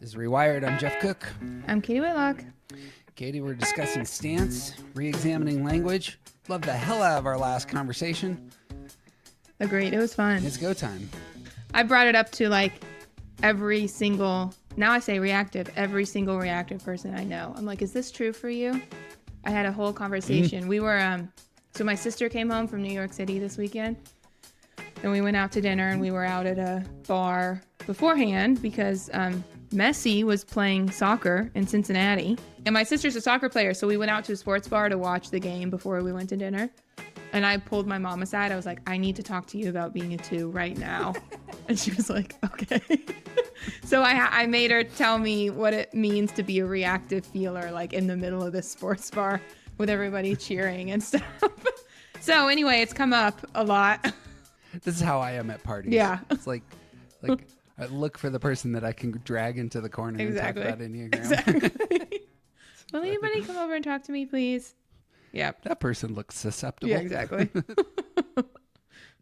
is Rewired. I'm Jeff Cook. I'm Katie Whitlock. Katie, we're discussing stance, re-examining language. Love the hell out of our last conversation. Agreed. It was fun. It's go time. I brought it up to like every single, now I say reactive, every single reactive person I know. I'm like, is this true for you? I had a whole conversation. We were, so my sister came home from New York City this weekend, and we went out to dinner, and we were out at a bar beforehand because Messi was playing soccer in Cincinnati. And my sister's a soccer player, so we went out to a sports bar to watch the game before we went to dinner. And I pulled my mom aside. I was like, I need to talk to you about being a 2 right now. And she was like, okay. So I made her tell me what it means to be a reactive feeler, like in the middle of this sports bar with everybody cheering and stuff. So anyway, it's come up a lot. This is how I am at parties. Yeah. It's like I look for the person that I can drag into the corner Exactly. and talk about Enneagram. Exactly. Will anybody come over and talk to me, please? Yep. That person looks susceptible. Yeah, exactly.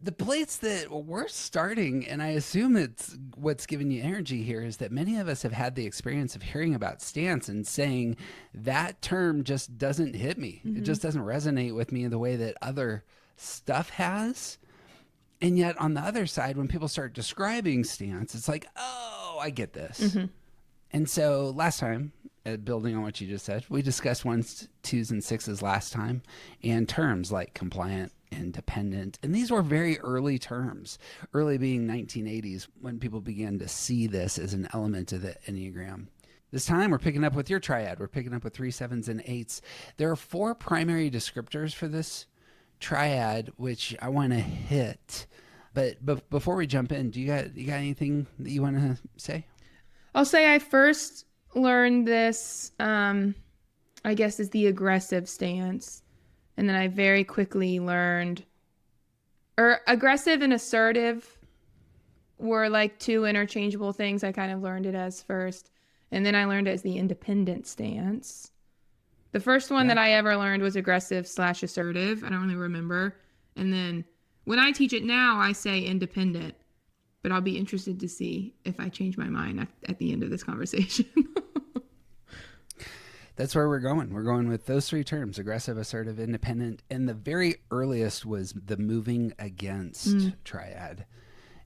The place that we're starting, and I assume it's what's giving you energy here, is that many of us have had the experience of hearing about stance and saying that term just doesn't hit me. Mm-hmm. It just doesn't resonate with me in the way that other stuff has. And yet on the other side, when people start describing stance, it's like, oh, I get this. Mm-hmm. And so last time, building on what you just said, we discussed 1s, 2s, and 6s last time, and terms like compliant and dependent. And these were very early terms, early being 1980s, when people began to see this as an element of the Enneagram. This time we're picking up with your triad. We're picking up with 3, 7s, and 8s. There are 4 primary descriptors for this triad, which I want to hit. But before we jump in, you got anything that you want to say? I'll say I first learned this, I guess, is the aggressive stance. And then I very quickly learned, or aggressive and assertive were like 2 interchangeable things. I kind of learned it as first. And then I learned it as the independent stance. The first one that I ever learned was aggressive/assertive. I don't really remember. And then when I teach it now, I say independent. But I'll be interested to see if I change my mind at the end of this conversation. That's where we're going. We're going with those 3 terms: aggressive, assertive, independent. And the very earliest was the moving against triad.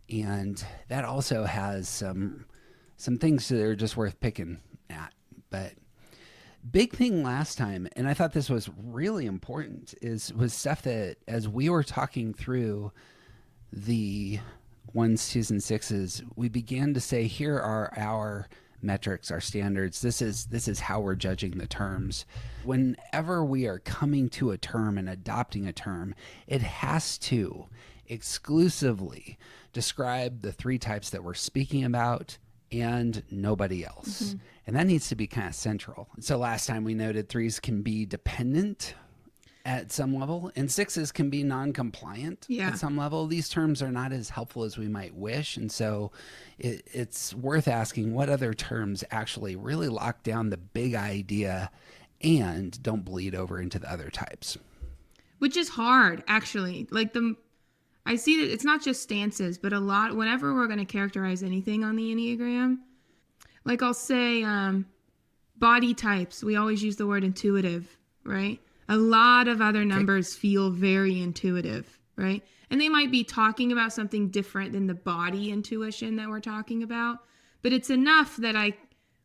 And that also has some things that are just worth picking at. But big thing last time, and I thought this was really important, was stuff that as we were talking through the 1s, 2s, and 6s, we began to say, here are our metrics, our standards. This is how we're judging the terms. Whenever we are coming to a term and adopting a term, it has to exclusively describe the 3 types that we're speaking about and nobody else. Mm-hmm. And that needs to be kind of central. So last time we noted 3s can be dependent at some level, and 6s can be non-compliant at some level. These terms are not as helpful as we might wish, and so it's worth asking what other terms actually really lock down the big idea and don't bleed over into the other types. Which is hard, actually. Like I see that it's not just stances, but a lot, whenever we're going to characterize anything on the Enneagram, like I'll say body types, we always use the word intuitive, right? A lot of other numbers feel very intuitive, right? And they might be talking about something different than the body intuition that we're talking about, but it's enough that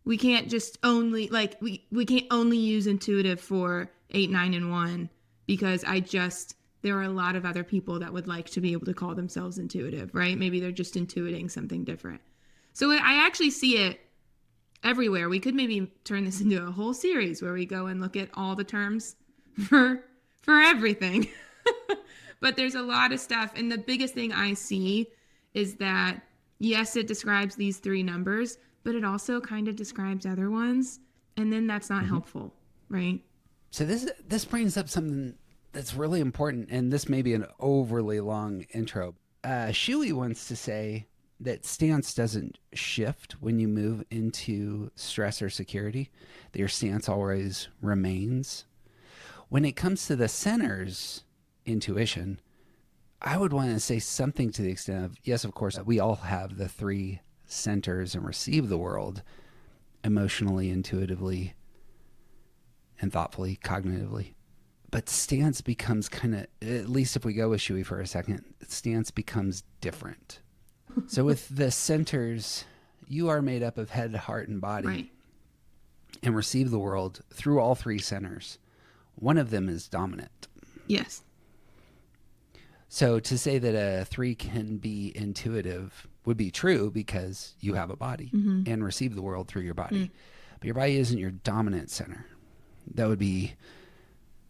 we can't just only, like, we can't only use intuitive for 8, 9, and 1 because there are a lot of other people that would like to be able to call themselves intuitive, right? Maybe they're just intuiting something different. So I actually see it everywhere. We could maybe turn this into a whole series where we go and look at all the terms for everything. But there's a lot of stuff. And the biggest thing I see is that, yes, it describes these 3 numbers, but it also kind of describes other ones. And then that's not helpful, right? So this brings up something that's really important. And this may be an overly long intro. Schewee wants to say that stance doesn't shift when you move into stress or security, that your stance always remains. When it comes to the center's intuition, I would want to say something to the extent of, yes, of course, we all have the 3 centers and receive the world, emotionally, intuitively, and thoughtfully, cognitively. But stance becomes kind of, at least if we go with Schewee for a second, stance becomes different. So with the centers, you are made up of head, heart, and body, Right. and receive the world through all three centers. One of them is dominant. Yes. So to say that a 3 can be intuitive would be true because you have a body and receive the world through your body. But your body isn't your dominant center. That would be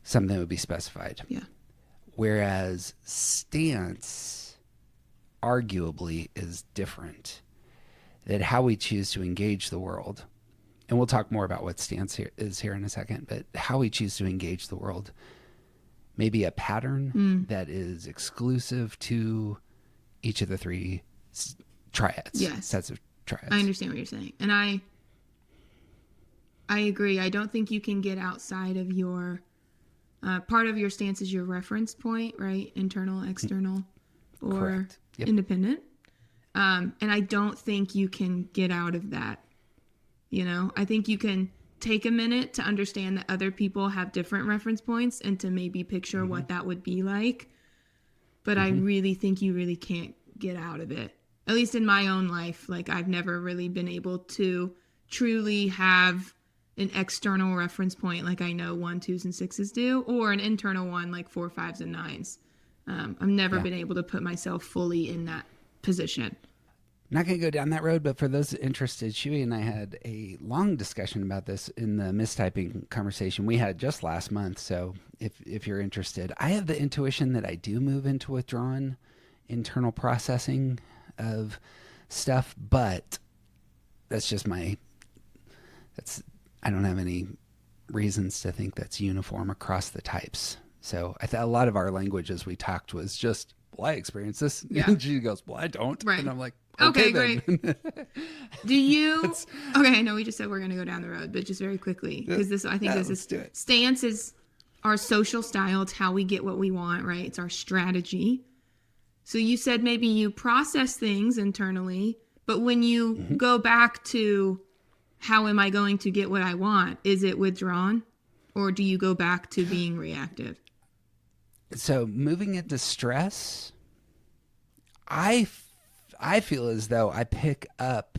something that would be specified. Yeah. Whereas stance arguably is different. That how we choose to engage the world, and we'll talk more about what stance is here in a second, but how we choose to engage the world may be a pattern that is exclusive to each of the three triads. Yes. Sets of triads. I understand what you're saying. And I agree. I don't think you can get outside of your, part of your stance is your reference point, right? Internal, external, or Correct. Yep. independent. And I don't think you can get out of that. You know, I think you can take a minute to understand that other people have different reference points and to maybe picture what that would be like. But I really think you really can't get out of it. At least in my own life, like I've never really been able to truly have an external reference point like I know 1, 2s, and 6s do, or an internal one like 4, 5s, and 9s. I've never been able to put myself fully in that position. Not going to go down that road, but for those interested, Schewee and I had a long discussion about this in the mistyping conversation we had just last month. So if you're interested, I have the intuition that I do move into withdrawn internal processing of stuff, but that's just I don't have any reasons to think that's uniform across the types. So a lot of our language as we talked was just, well, I experienced this. Yeah. And she goes, well, I don't. Right. And I'm like, Okay, then. great. Do you? Okay, I know we just said we're going to go down the road, but just very quickly, because this is stance is our social style. It's how we get what we want, right? It's our strategy. So you said maybe you process things internally, but when you go back to how am I going to get what I want, is it withdrawn, or do you go back to being reactive? So moving into stress, I feel as though I pick up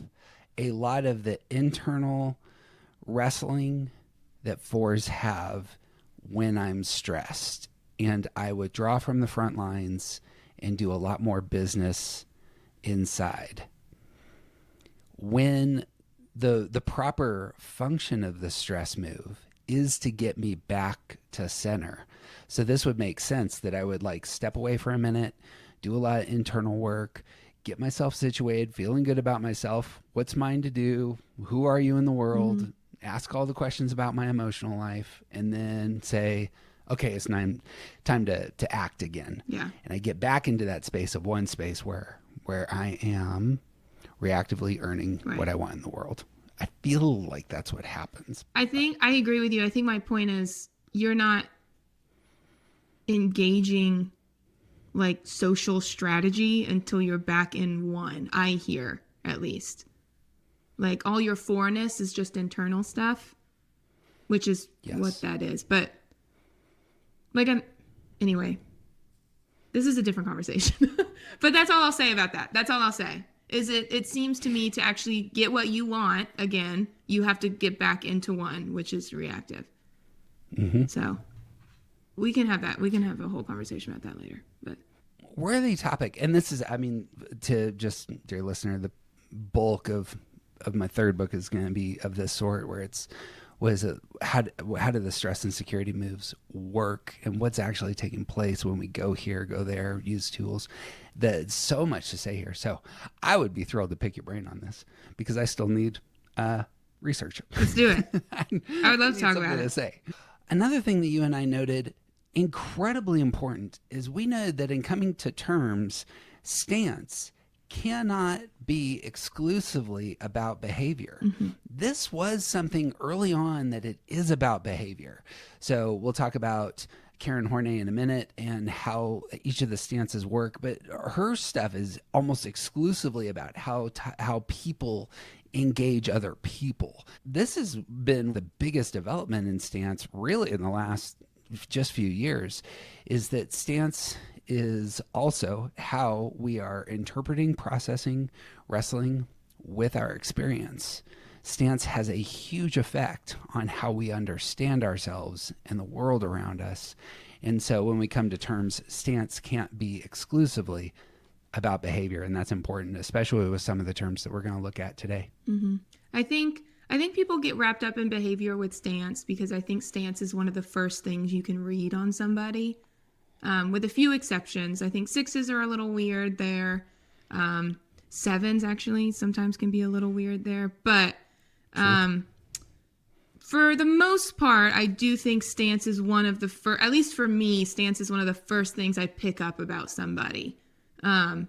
a lot of the internal wrestling that 4s have when I'm stressed. And I withdraw from the front lines and do a lot more business inside. When the proper function of the stress move is to get me back to center. So this would make sense that I would step away for a minute, do a lot of internal work, get myself situated, feeling good about myself. What's mine to do? Who are you in the world? Ask all the questions about my emotional life, and then say, okay, it's time to act again. Yeah. And I get back into that space of one space where I am reactively earning what I want in the world. I feel like that's what happens. I think I agree with you. I think my point is you're not engaging social strategy until you're back in 1. I hear, at least. All your 4-ness is just internal stuff, which is what that is. But anyway, this is a different conversation. But that's all I'll say about that. That's all I'll say. Is it seems to me to actually get what you want, again, you have to get back into 1, which is reactive. So we can have that. We can have a whole conversation about that later. But worthy topic. And this is, to just, dear listener, the bulk of my third book is going to be of this sort, where how do the stress and security moves work, and what's actually taking place when we go here, go there, use tools. There's so much to say here. So I would be thrilled to pick your brain on this, because I still need research. Let's do it. I would love to talk about it. Say. Another thing that you and I noted, incredibly important, is we know that in coming to terms, stance cannot be exclusively about behavior. This was something early on that it is about behavior. So we'll talk about Karen Horney in a minute and how each of the stances work, but her stuff is almost exclusively about how people engage other people. This has been the biggest development in stance really in the last just few years, is that stance is also how we are interpreting, processing, wrestling with our experience. Stance has a huge effect on how we understand ourselves and the world around us. And so when we come to terms, stance can't be exclusively about behavior, and that's important, especially with some of the terms that we're going to look at today. Mm-hmm. I think people get wrapped up in behavior with stance because I think stance is one of the first things you can read on somebody. With a few exceptions. I think 6s are a little weird there. 7s actually sometimes can be a little weird there. But for the most part, I do think stance is one of the first, at least for me, stance is one of the first things I pick up about somebody. And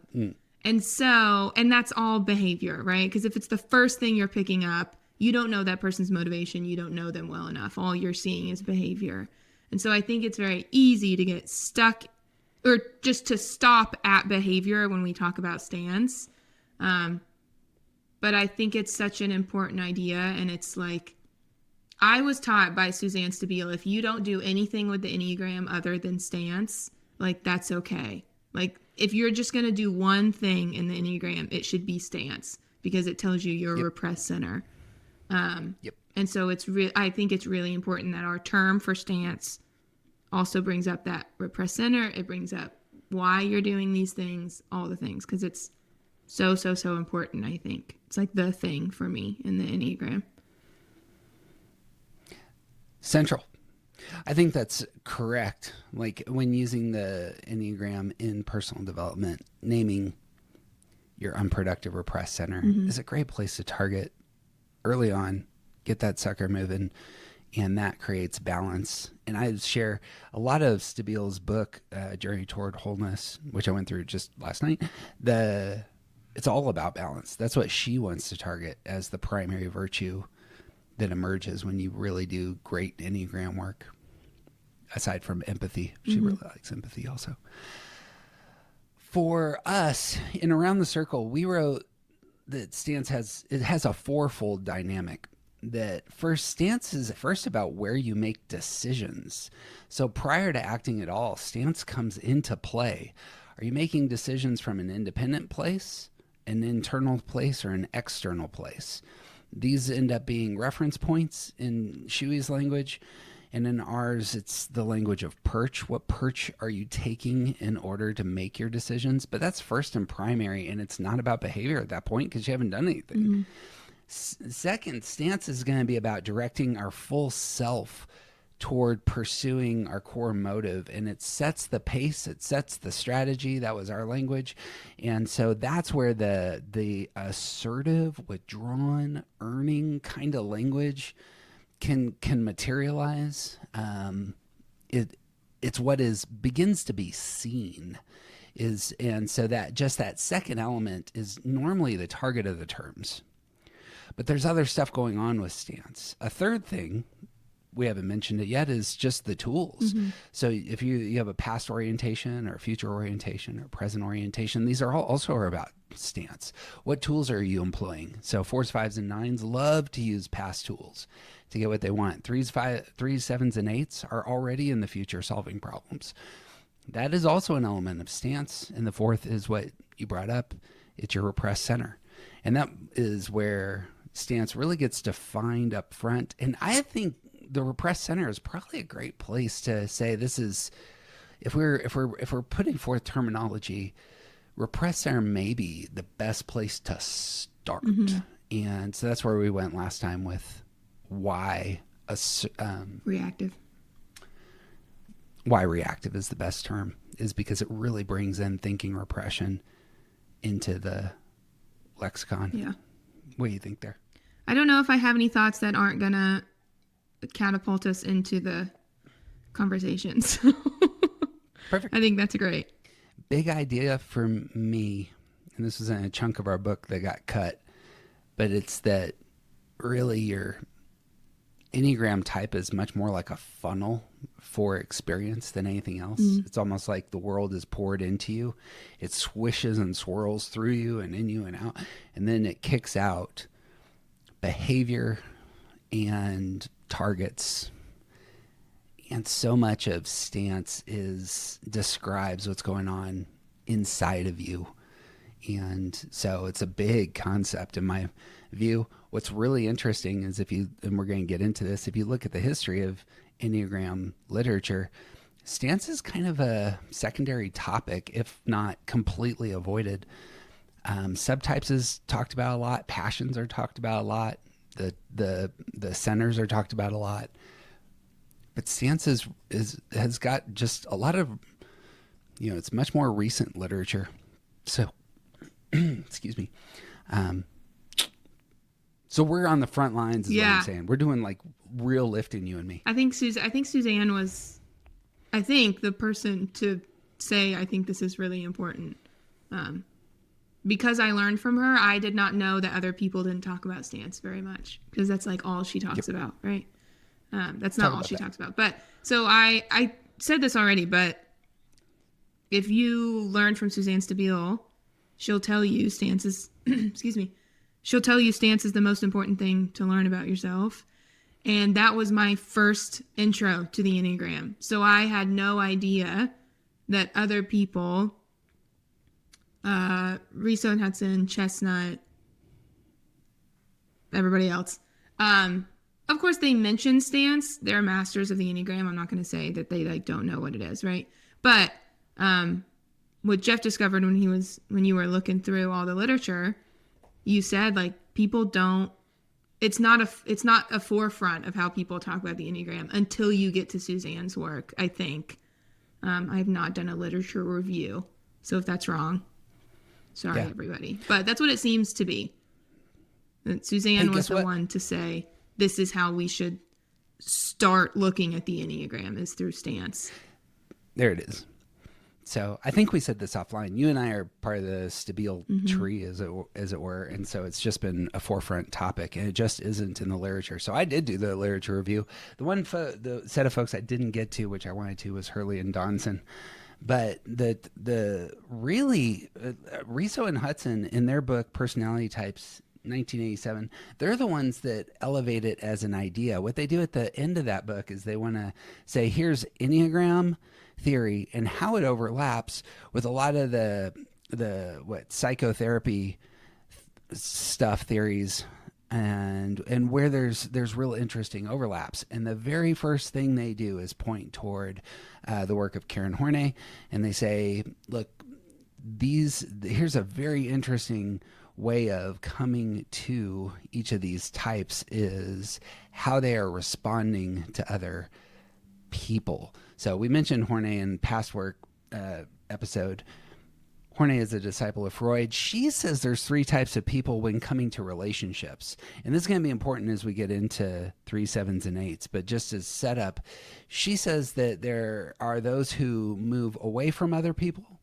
that's all behavior, right? Because if it's the first thing you're picking up, you don't know that person's motivation. You don't know them well enough. All you're seeing is behavior. And so I think it's very easy to get stuck or just to stop at behavior when we talk about stance. But I think it's such an important idea. And it's like, I was taught by Suzanne Stabile, if you don't do anything with the Enneagram other than stance, like that's okay. Like if you're just going to do one thing in the Enneagram, it should be stance because it tells you you're a repressed center. And so I think it's really important that our term for stance also brings up that repressed center. It brings up why you're doing these things, all the things, because it's so important, I think. It's like the thing for me in the Enneagram. Central. I think that's correct. Like when using the Enneagram in personal development, naming your unproductive repressed center is a great place to target early on, get that sucker moving, and that creates balance. And I share a lot of Stabile's book, Journey Toward Wholeness, which I went through just last night. It's all about balance. That's what she wants to target as the primary virtue that emerges when you really do great Enneagram work. Aside from empathy, she really likes empathy also. For us, in Around the Circle, we wrote that stance has a fourfold dynamic. That first, stance is first about where you make decisions. So prior to acting at all, stance comes into play. Are you making decisions from an independent place, an internal place, or an external place? These end up being reference points in Shewee's language. And in ours, it's the language of perch. What perch are you taking in order to make your decisions? But that's first and primary, and it's not about behavior at that point because you haven't done anything. Second, stance is going to be about directing our full self toward pursuing our core motive, and it sets the pace, it sets the strategy. That was our language. And so that's where the assertive, withdrawn, earning kind of language can materialize. It's what begins to be seen, and so that second element is normally the target of the terms. But there's other stuff going on with stance. A third thing, we haven't mentioned it yet, is just the tools. So if you have a past orientation or a future orientation or present orientation, these are also about stance. What tools are you employing? So 4s, 5s, and 9s love to use past tools to get what they want. 3s, 7s, and 8s are already in the future solving problems. That is also an element of stance. And the fourth is what you brought up. It's your repressed center. And that is where stance really gets defined up front. And I think the repressed center is probably a great place to say this is, if we're putting forth terminology, repressed center may be the best place to start. And so that's where we went last time with why reactive. Why reactive is the best term is because it really brings in thinking repression into the lexicon. Yeah. What do you think there? I don't know if I have any thoughts that aren't gonna catapult us into the conversations. Perfect. I think that's great. Big idea for me, and this was in a chunk of our book that got cut, but it's that really Enneagram type is much more like a funnel for experience than anything else. It's almost like the world is poured into you. It swishes and swirls through you and in you and out. And then it kicks out behavior and targets. And so much of stance describes what's going on inside of you. And so it's a big concept in my view. What's really interesting is and we're going to get into this, if you look at the history of Enneagram literature, stance is kind of a secondary topic, if not completely avoided. Subtypes is talked about a lot. Passions are talked about a lot. The centers are talked about a lot. But stance has got just a lot of, it's much more recent literature. So, excuse me. So we're on the front lines is what I'm saying. We're doing like real lifting, you and me. I think Suzanne was, the person to say, I think this is really important. Because I learned from her, I did not know that other people didn't talk about stance very much, because that's like all she talks about, right? That's not all she talks about. But so I said this already, but if you learn from Suzanne Stabile, she'll tell you stance is, she'll tell you stance is the most important thing to learn about yourself. And that was my first intro to the Enneagram. So I had no idea that other people, Riso Hudson, Chestnut, everybody else, of course they mention stance. They're masters of the Enneagram. I'm not going to say that they like don't know what it is, right? But what Jeff discovered when you were looking through all the literature, you said like people don't. It's not a forefront of how people talk about the Enneagram until you get to Suzanne's work. I think I have not done a literature review, so if that's wrong, sorry everybody. But that's what it seems to be. And Suzanne was the one to say this is how we should start looking at the Enneagram, is through stance. There it is. So I think we said this offline. You and I are part of the Stabile tree, as it were, and so it's just been a forefront topic, and it just isn't in the literature. So I did do the literature review. The set of folks I didn't get to, which I wanted to, was Hurley and Donson. But the really Riso and Hudson in their book Personality Types 1987, they're the ones that elevate it as an idea. What they do at the end of that book is they want to say, here's Enneagram theory and how it overlaps with a lot of the psychotherapy stuff, theories, and where there's real interesting overlaps. And the very first thing they do is point toward the work of Karen Horney, and they say, look, here's a very interesting way of coming to each of these types is how they are responding to other people. So we mentioned Horney in past work episode. Horney is a disciple of Freud. She says there's 3 types of people when coming to relationships. And this is going to be important as we get into 3, 7s, and 8s. But just as setup, she says that there are those who move away from other people.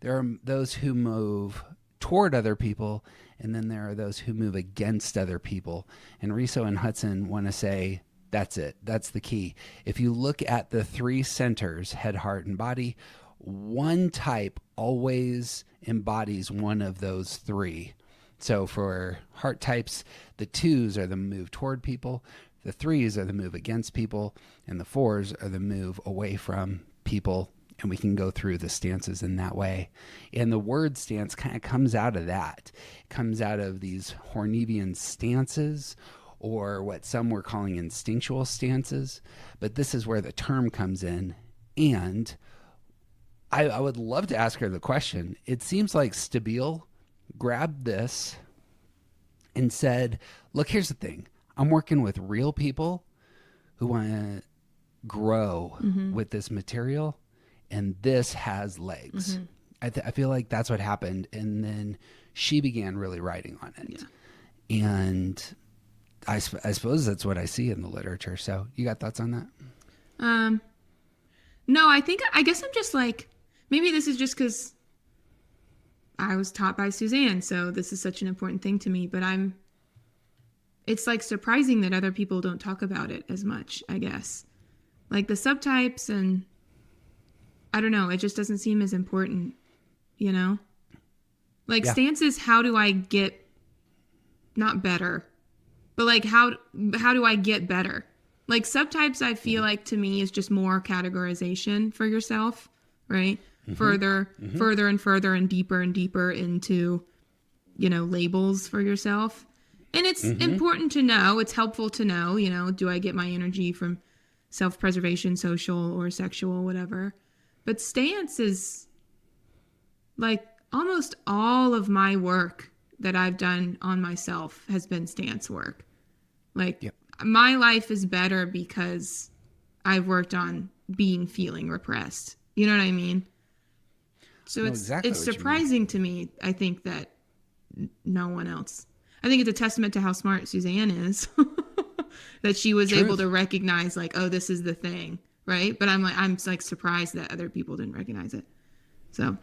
There are those who move toward other people. And then there are those who move against other people. And Riso and Hudson want to say, that's it. That's the key. If you look at the 3 centers, head, heart, and body, one type always embodies one of those 3. So for heart types, the 2s are the move toward people, the 3s are the move against people, and the 4s are the move away from people. And we can go through the stances in that way. And the word stance kind of comes out of that. It comes out of these Hornevian stances, or what some were calling instinctual stances. But this is where the term comes in. And I would love to ask her the question. It seems like Stabile grabbed this and said, look, here's the thing. I'm working with real people who want to grow with this material, and this has legs. I feel like that's what happened. And then she began really writing on it. Yeah. And I suppose that's what I see in the literature. So you got thoughts on that? No, I guess I'm just like, maybe this is just because I was taught by Suzanne, so this is such an important thing to me, but it's like surprising that other people don't talk about it as much, I guess. Like the subtypes, and I don't know, it just doesn't seem as important, you know? Like stances, how do I get not better, but like how do I get better? Like subtypes, I feel like to me is just more categorization for yourself, right? Further and further and deeper into, you know, labels for yourself. And it's important to know, it's helpful to know, you know, do I get my energy from self-preservation, social or sexual, whatever. But stance is like almost all of my work that I've done on myself has been stance work. Like my life is better because I've worked on feeling repressed. You know what I mean? So it's surprising to me, I think, that no one else. I think it's a testament to how smart Suzanne is that she was able to recognize like, oh, this is the thing, right? But I'm like surprised that other people didn't recognize it. So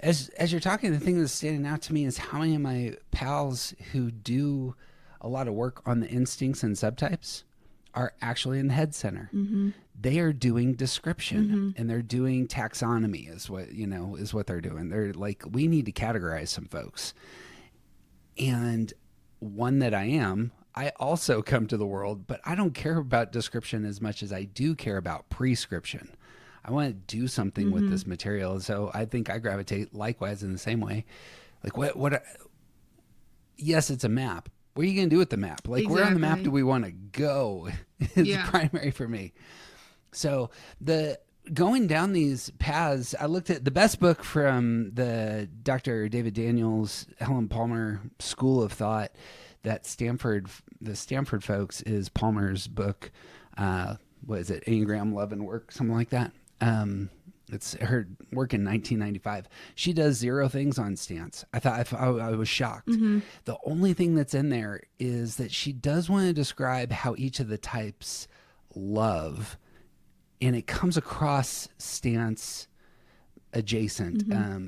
as you're talking, the thing that's standing out to me is how many of my pals who do a lot of work on the instincts and subtypes are actually in the head center. They are doing description and they're doing taxonomy is what they're doing. They're like, we need to categorize some folks. And one that I also come to the world, but I don't care about description as much as I do care about prescription. I want to do something with this material. So I think I gravitate likewise in the same way. Like yes, it's a map. What are you going to do with the map? Like where on the map do we want to go is primary for me. So going down these paths, I looked at the best book from the Dr. David Daniels, Helen Palmer School of Thought that the Stanford folks is Palmer's book. What is it? Enneagram, Love and Work, something like that. It's her work in 1995. She does 0 things on stance. I was shocked. The only thing that's in there is that she does want to describe how each of the types love, and it comes across stance adjacent.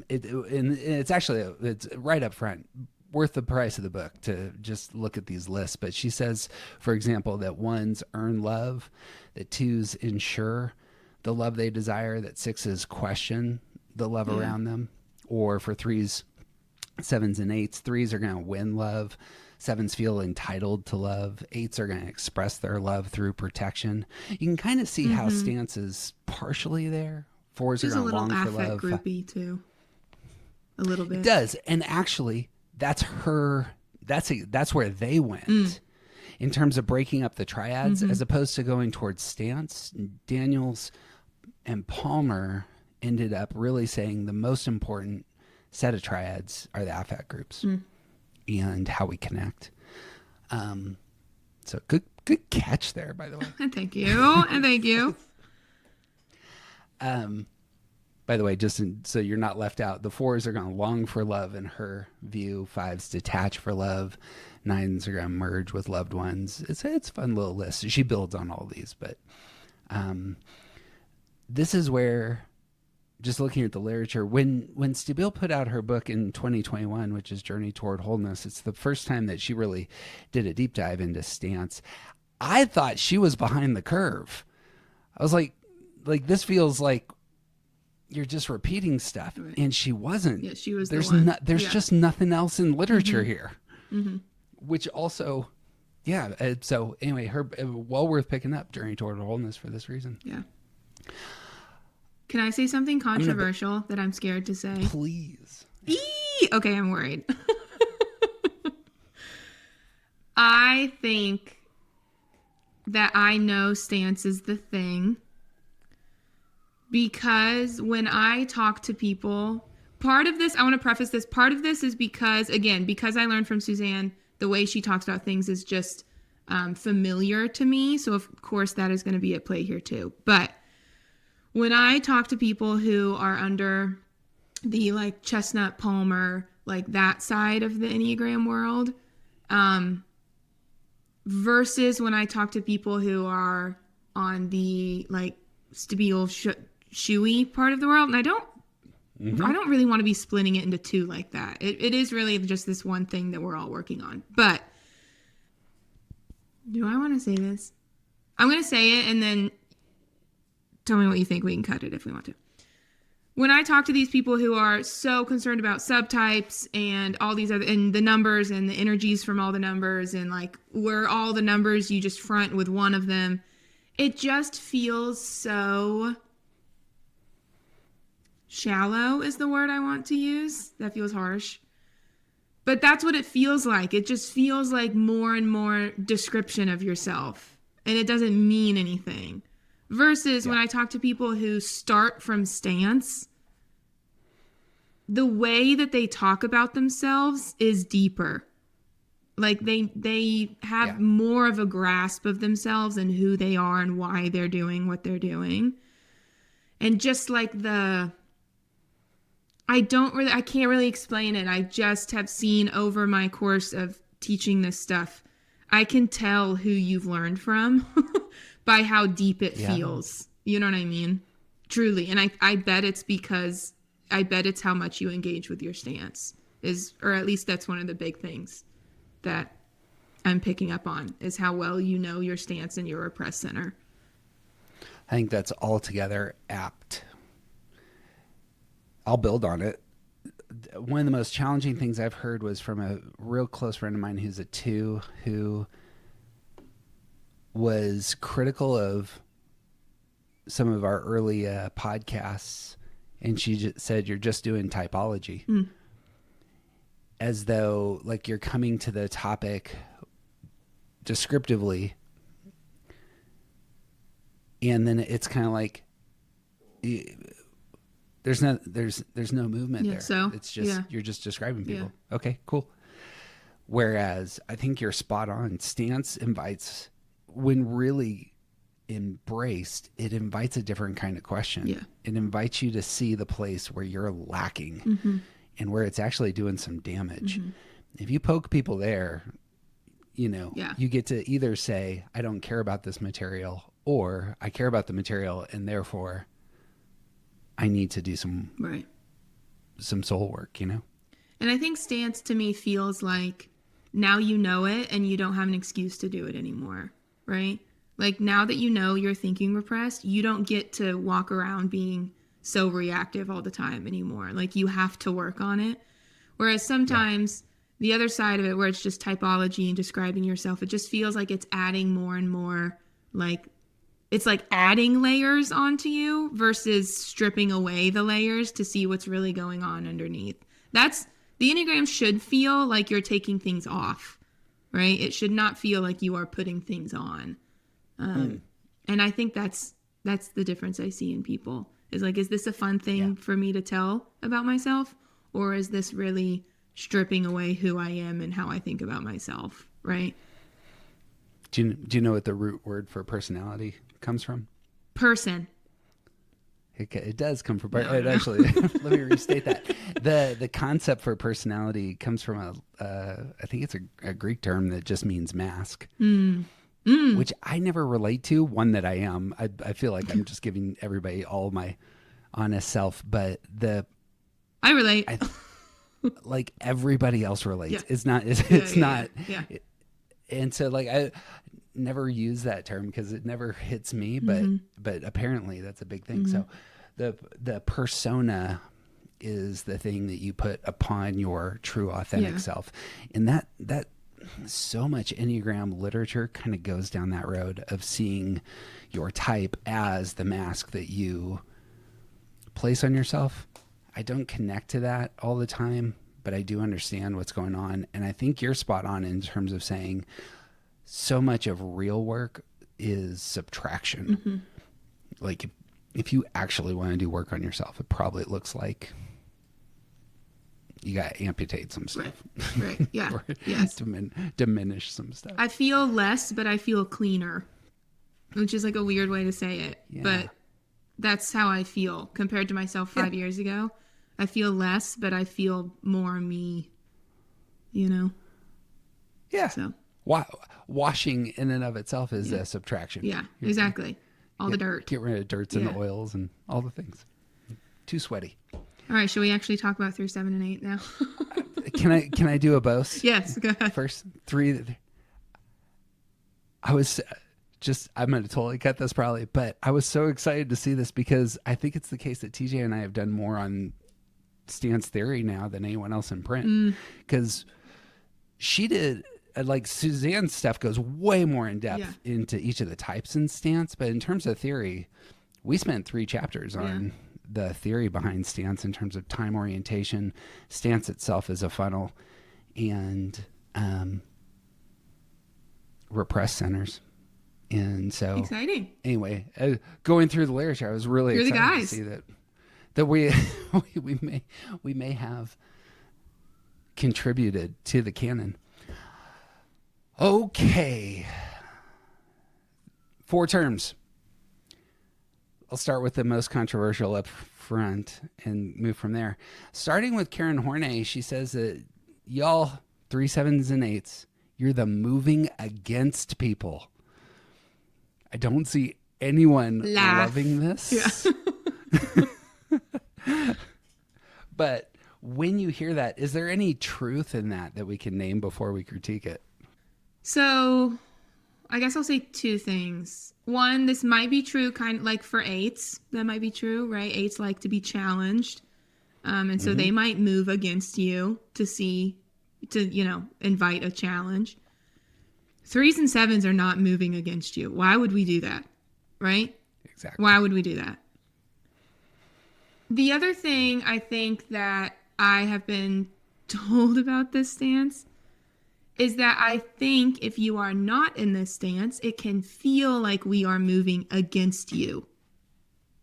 It's actually it's right up front, worth the price of the book to just look at these lists. But she says, for example, that 1s earn love, that 2s ensure the love they desire, that 6s question the love around them, or for 3s, 7s and 8s, 3s are going to win love, 7s feel entitled to love, 8s are going to express their love through protection. You can kind of see how stance is partially there. 4s are going to long for love. There's a little affect groupy too, a little bit. It does, and actually, that's where they went. In terms of breaking up the triads, as opposed to going towards stance, Daniels and Palmer ended up really saying the most important set of triads are the affect groups and how we connect. So good catch there, by the way. Thank you. And thank you. By the way, just so you're not left out, the 4s are going to long for love in her view. 5s detach for love. 9s are going to merge with loved ones. It's a fun little list. She builds on all these, but this is where, just looking at the literature, when Stabile put out her book in 2021, which is Journey Toward Wholeness, it's the first time that she really did a deep dive into stance. I thought she was behind the curve. I was like this feels like you're just repeating stuff, and she wasn't. Yeah, she was. There's just nothing else in literature here, which also, so anyway, her well worth picking up Journey Toward Wholeness for this reason. Yeah. Can I say something controversial that I'm scared to say? Please. Okay, I'm worried. I think that I know stance is the thing. Because when I talk to people, part of this, I want to preface this, part of this is because I learned from Suzanne, the way she talks about things is just familiar to me. So of course that is going to be at play here too. But when I talk to people who are under the like Chestnut Palmer, like that side of the Enneagram world, versus when I talk to people who are on the like Stabile Schewee part of the world, and I don't really want to be splitting it into 2 like that. It is really just this one thing that we're all working on. But Do I want to say this? I'm going to say it and then tell me what you think. We can cut it if we want to. When I talk to these people who are so concerned about subtypes and all these other, and the numbers and the energies from all the numbers and like where all the numbers you just front with one of them, it just feels so shallow is the word I want to use. That feels harsh. But that's what it feels like. It just feels like more and more description of yourself. And it doesn't mean anything. Versus when I talk to people who start from stance, the way that they talk about themselves is deeper. Like they have more of a grasp of themselves and who they are and why they're doing what they're doing. And just like I can't really explain it. I just have seen over my course of teaching this stuff, I can tell who you've learned from by how deep it feels. You know what I mean? Truly. And I bet it's because I bet it's how much you engage with your stance or at least that's one of the big things that I'm picking up on is how well you know your stance and your repressed center. I think that's altogether apt. I'll build on it. One of the most challenging things I've heard was from a real close friend of mine who's a 2 who was critical of some of our early podcasts. And she just said, you're just doing typology. As though like you're coming to the topic descriptively. And then it's kind of like, there's no movement there. So it's just, you're just describing people. Yeah. Okay, cool. Whereas I think you're spot on. Stance invites, when really embraced, it invites a different kind of question. Yeah. It invites you to see the place where you're lacking and where it's actually doing some damage. If you poke people there, you know, you get to either say, I don't care about this material, or I care about the material and therefore I need to do some soul work, you know? And I think stance to me feels like now you know it and you don't have an excuse to do it anymore, right? Like now that you know you're thinking repressed, you don't get to walk around being so reactive all the time anymore. Like you have to work on it. Whereas sometimes the other side of it where it's just typology and describing yourself, it just feels like it's adding more and more, like it's like adding layers onto you versus stripping away the layers to see what's really going on underneath. That's the Enneagram should feel like you're taking things off, right? It should not feel like you are putting things on. And I think that's the difference I see in people is like, is this a fun thing for me to tell about myself? Or is this really stripping away who I am and how I think about myself, right? Do you know what the root word for personality comes from? Person. It does come from actually. Let me restate that. The concept for personality comes from I think it's a Greek term that just means mask, which I never relate to. One that I am. I feel like I'm just giving everybody all my honest self, but I relate. Like everybody else relates. Yeah. It's not. Yeah. And so like I never use that term because it never hits me, but apparently that's a big thing. So the persona is the thing that you put upon your true authentic self. And that so much Enneagram literature kind of goes down that road of seeing your type as the mask that you place on yourself. I don't connect to that all the time, but I do understand what's going on. And I think you're spot on in terms of saying so much of real work is subtraction. Like if you actually want to do work on yourself, it probably looks like you got to amputate some stuff. Right. Yeah. Or yes. Diminish some stuff. I feel less, but I feel cleaner, which is like a weird way to say it, but that's how I feel compared to myself 5 years ago. I feel less, but I feel more me, you know? Yeah. So washing in and of itself is a subtraction. Yeah, exactly. All the dirt. Get rid of dirts and the oils and all the things. Too sweaty. All right. Shall we actually talk about 3, 7, and 8 now? Can I do a boast? Yes. Go ahead. First 3. I was I'm going to totally cut this probably, but I was so excited to see this because I think it's the case that TJ and I have done more on stance theory now than anyone else in print. Because she did, like Suzanne's stuff goes way more in depth into each of the types in stance. But in terms of theory, we spent 3 chapters on the theory behind stance in terms of time orientation, stance itself as a funnel, and repressed centers. And so exciting. Anyway, going through the literature, I was really You're excited to see that we we may have contributed to the canon. Okay. 4 terms. I'll start with the most controversial up front and move from there. Starting with Karen Horney, she says that y'all 3 7s and 8s, you're the moving against people. I don't see anyone loving this. Yeah. But when you hear that, is there any truth in that we can name before we critique it? So I guess I'll say 2 things. One, this might be true kind of like for 8s. That might be true, right? 8s like to be challenged. And so they might move against you to invite a challenge. 3s and 7s are not moving against you. Why would we do that? Right? Exactly. Why would we do that? The other thing I think that I have been told about this stance is that I think if you are not in this stance, it can feel like we are moving against you.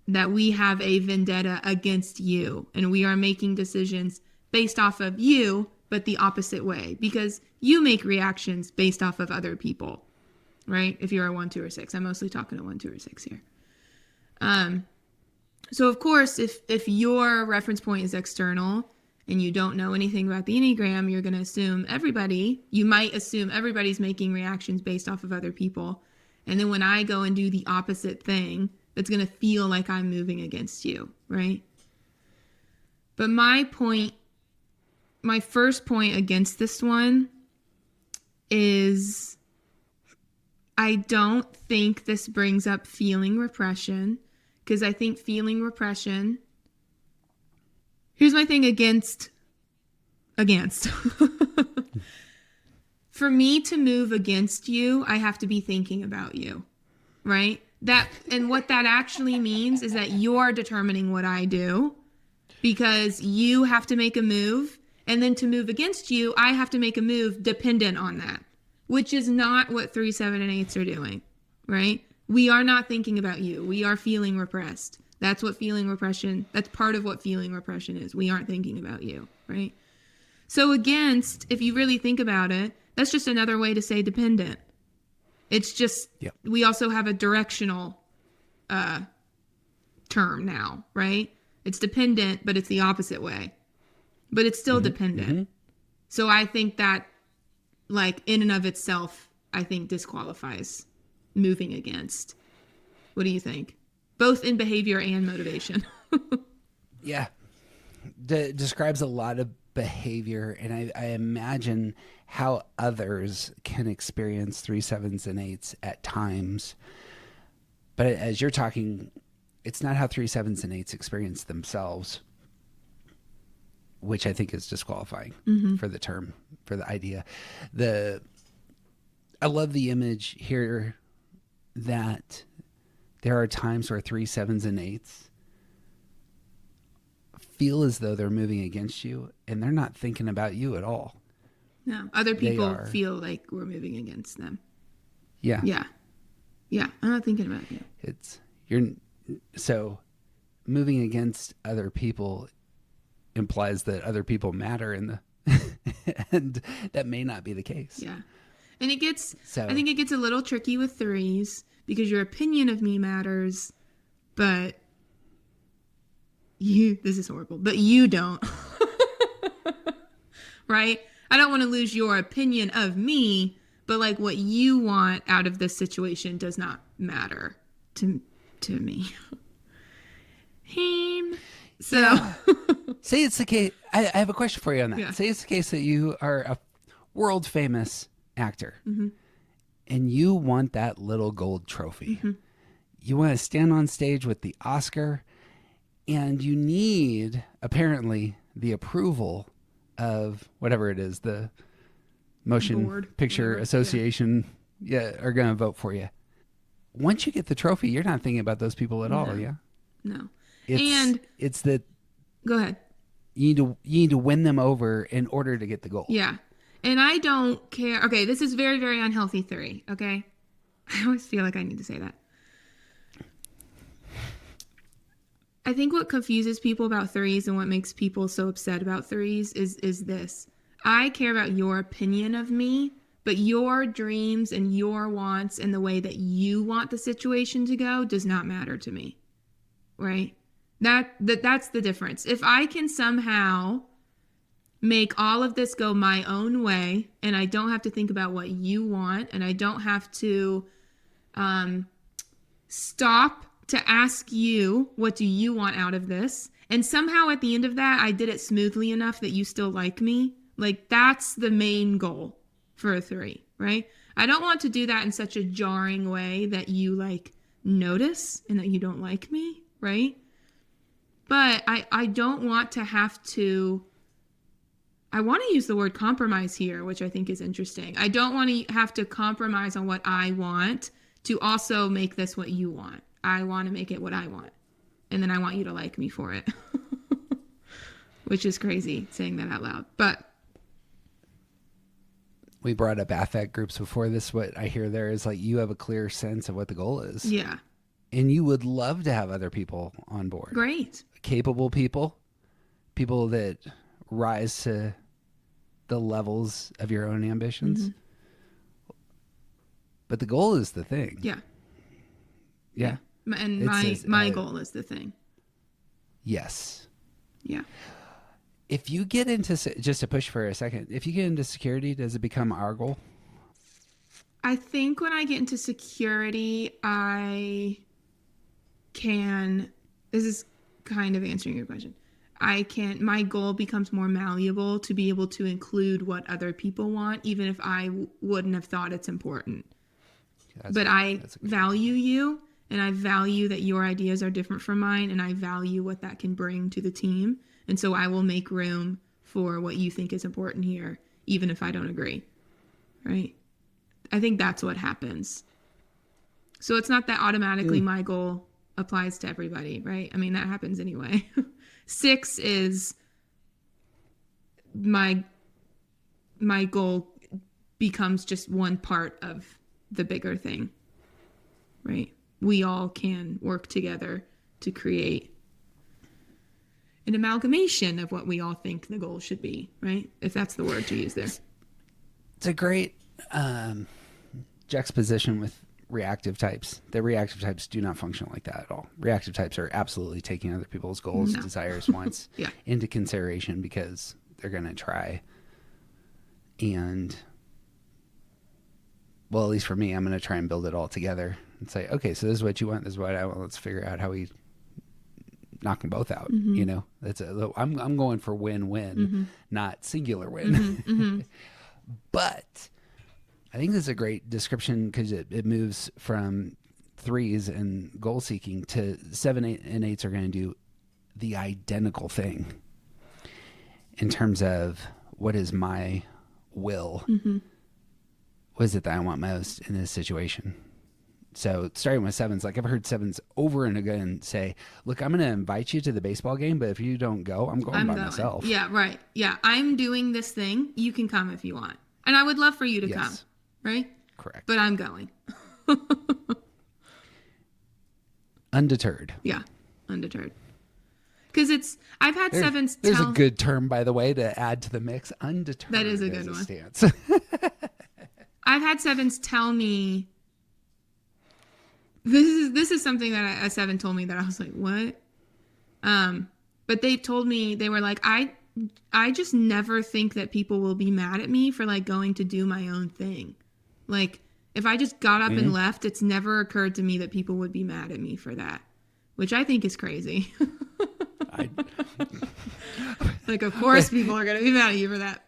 That we have a vendetta against you and we are making decisions based off of you, but the opposite way, because you make reactions based off of other people, right? If you're a 1, 2, or 6, I'm mostly talking to 1, 2, or 6 here. So of course, if your reference point is external and you don't know anything about the Enneagram, you're going to assume you might assume everybody's making reactions based off of other people. And then when I go and do the opposite thing, it's going to feel like I'm moving against you, right? But my first point against this one is I don't think this brings up feeling repression, because I think feeling repression, here's my thing against. For me to move against you, I have to be thinking about you, right? And what that actually means is that you're determining what I do, because you have to make a move. And then to move against you, I have to make a move dependent on that, which is not what 3, 7, and 8s are doing, right? We are not thinking about you. We are feeling repressed. That's part of what feeling repression is. We aren't thinking about you, right? So against, if you really think about it, that's just another way to say dependent. It's just, We also have a directional term now, right? It's dependent, but it's the opposite way. But it's still dependent. So I think that, like, in and of itself, I think disqualifies moving against. What do you think? Both in behavior and motivation. Yeah. Describes a lot of behavior, and I imagine how others can experience 3, 7s, and 8s at times. But as you're talking, it's not how 3, 7s, and 8s experience themselves, which I think is disqualifying for the term, for the idea. I love the image here that there are times where 3, 7s, and 8s feel as though they're moving against you, and they're not thinking about you at all. No, other people feel like we're moving against them. Yeah. I'm not thinking about you. So moving against other people implies that other people matter and that may not be the case. Yeah. And I think it gets a little tricky with 3s because your opinion of me matters, but this is horrible, but you don't. Right? I don't want to lose your opinion of me, but like what you want out of this situation does not matter to me. Him. So say it's the case. I have a question for you on that. Yeah. Say it's the case that you are a world famous actor and you want that little gold trophy. You want to stand on stage with the Oscar, and you need, apparently, the approval of whatever it is, the Motion Board, Picture whatever. Association, are going to vote for you. Once you get the trophy, you're not thinking about those people at all, yeah? No. It's that Go ahead. you need to win them over in order to get the goal. Yeah. And I don't care. Okay, this is very, very unhealthy 3, okay? I always feel like I need to say that. I think what confuses people about 3s and what makes people so upset about 3s is this. I care about your opinion of me, but your dreams and your wants and the way that you want the situation to go does not matter to me. Right? That's the difference. If I can somehow make all of this go my own way and I don't have to think about what you want and I don't have to stop to ask you, what do you want out of this? And somehow at the end of that, I did it smoothly enough that you still like me. Like, that's the main goal for a 3, right? I don't want to do that in such a jarring way that you like notice and that you don't like me, right? But I don't want to have to, I want to use the word compromise here, which I think is interesting. I don't want to have to compromise on what I want to also make this what you want. I want to make it what I want. And then I want you to like me for it. Which is crazy saying that out loud. But we brought up affect groups before this. What I hear there is like you have a clear sense of what the goal is. Yeah. And you would love to have other people on board. Great. Capable people that rise to the levels of your own ambitions. But the goal is the thing. Yeah. Yeah. And my goal is the thing. Yes. Yeah. If you get into, just to push for a second, if you get into security, does it become our goal? I think when I get into security, I can, this is kind of answering your question. My goal becomes more malleable to be able to include what other people want, even if I wouldn't have thought it's important. But I value you, and I value that your ideas are different from mine, and I value what that can bring to the team. And so I will make room for what you think is important here, even if I don't agree. Right? I think that's what happens. So it's not that automatically my goal applies to everybody, right? I mean, that happens anyway. 6 is my goal becomes just one part of the bigger thing, right? We all can work together to create an amalgamation of what we all think the goal should be, right? If that's the word to use there. It's a great juxtaposition with reactive types. The reactive types do not function like that at all. Reactive types are absolutely taking other people's goals, desires, wants into consideration because they're going to try. And, well, at least for me, I'm going to try and build it all together and say, okay, so this is what you want, this is what I want. Let's figure out how we knock them both out. You know, I'm going for win-win, not singular win. But I think this is a great description because it moves from 3s and goal seeking to 7, 8, and 8s are going to do the identical thing in terms of what is my will. What is it that I want most in this situation? So starting with 7s, like I've heard 7s over and again say, look, I'm going to invite you to the baseball game, but if you don't go, I'm going by myself. Yeah, right. Yeah, I'm doing this thing. You can come if you want. And I would love for you to come, right? Correct. But I'm going. Undeterred. Yeah, undeterred. Because I've had 7s There's a good term, by the way, to add to the mix. Undeterred. That is a good one. Stance. I've had 7s tell me, this is something that a 7 told me that I was like, what? But they told me, they were like, I just never think that people will be mad at me for like going to do my own thing. Like if I just got up and left, it's never occurred to me that people would be mad at me for that, which I think is crazy. Like, of course people are going to be mad at you for that.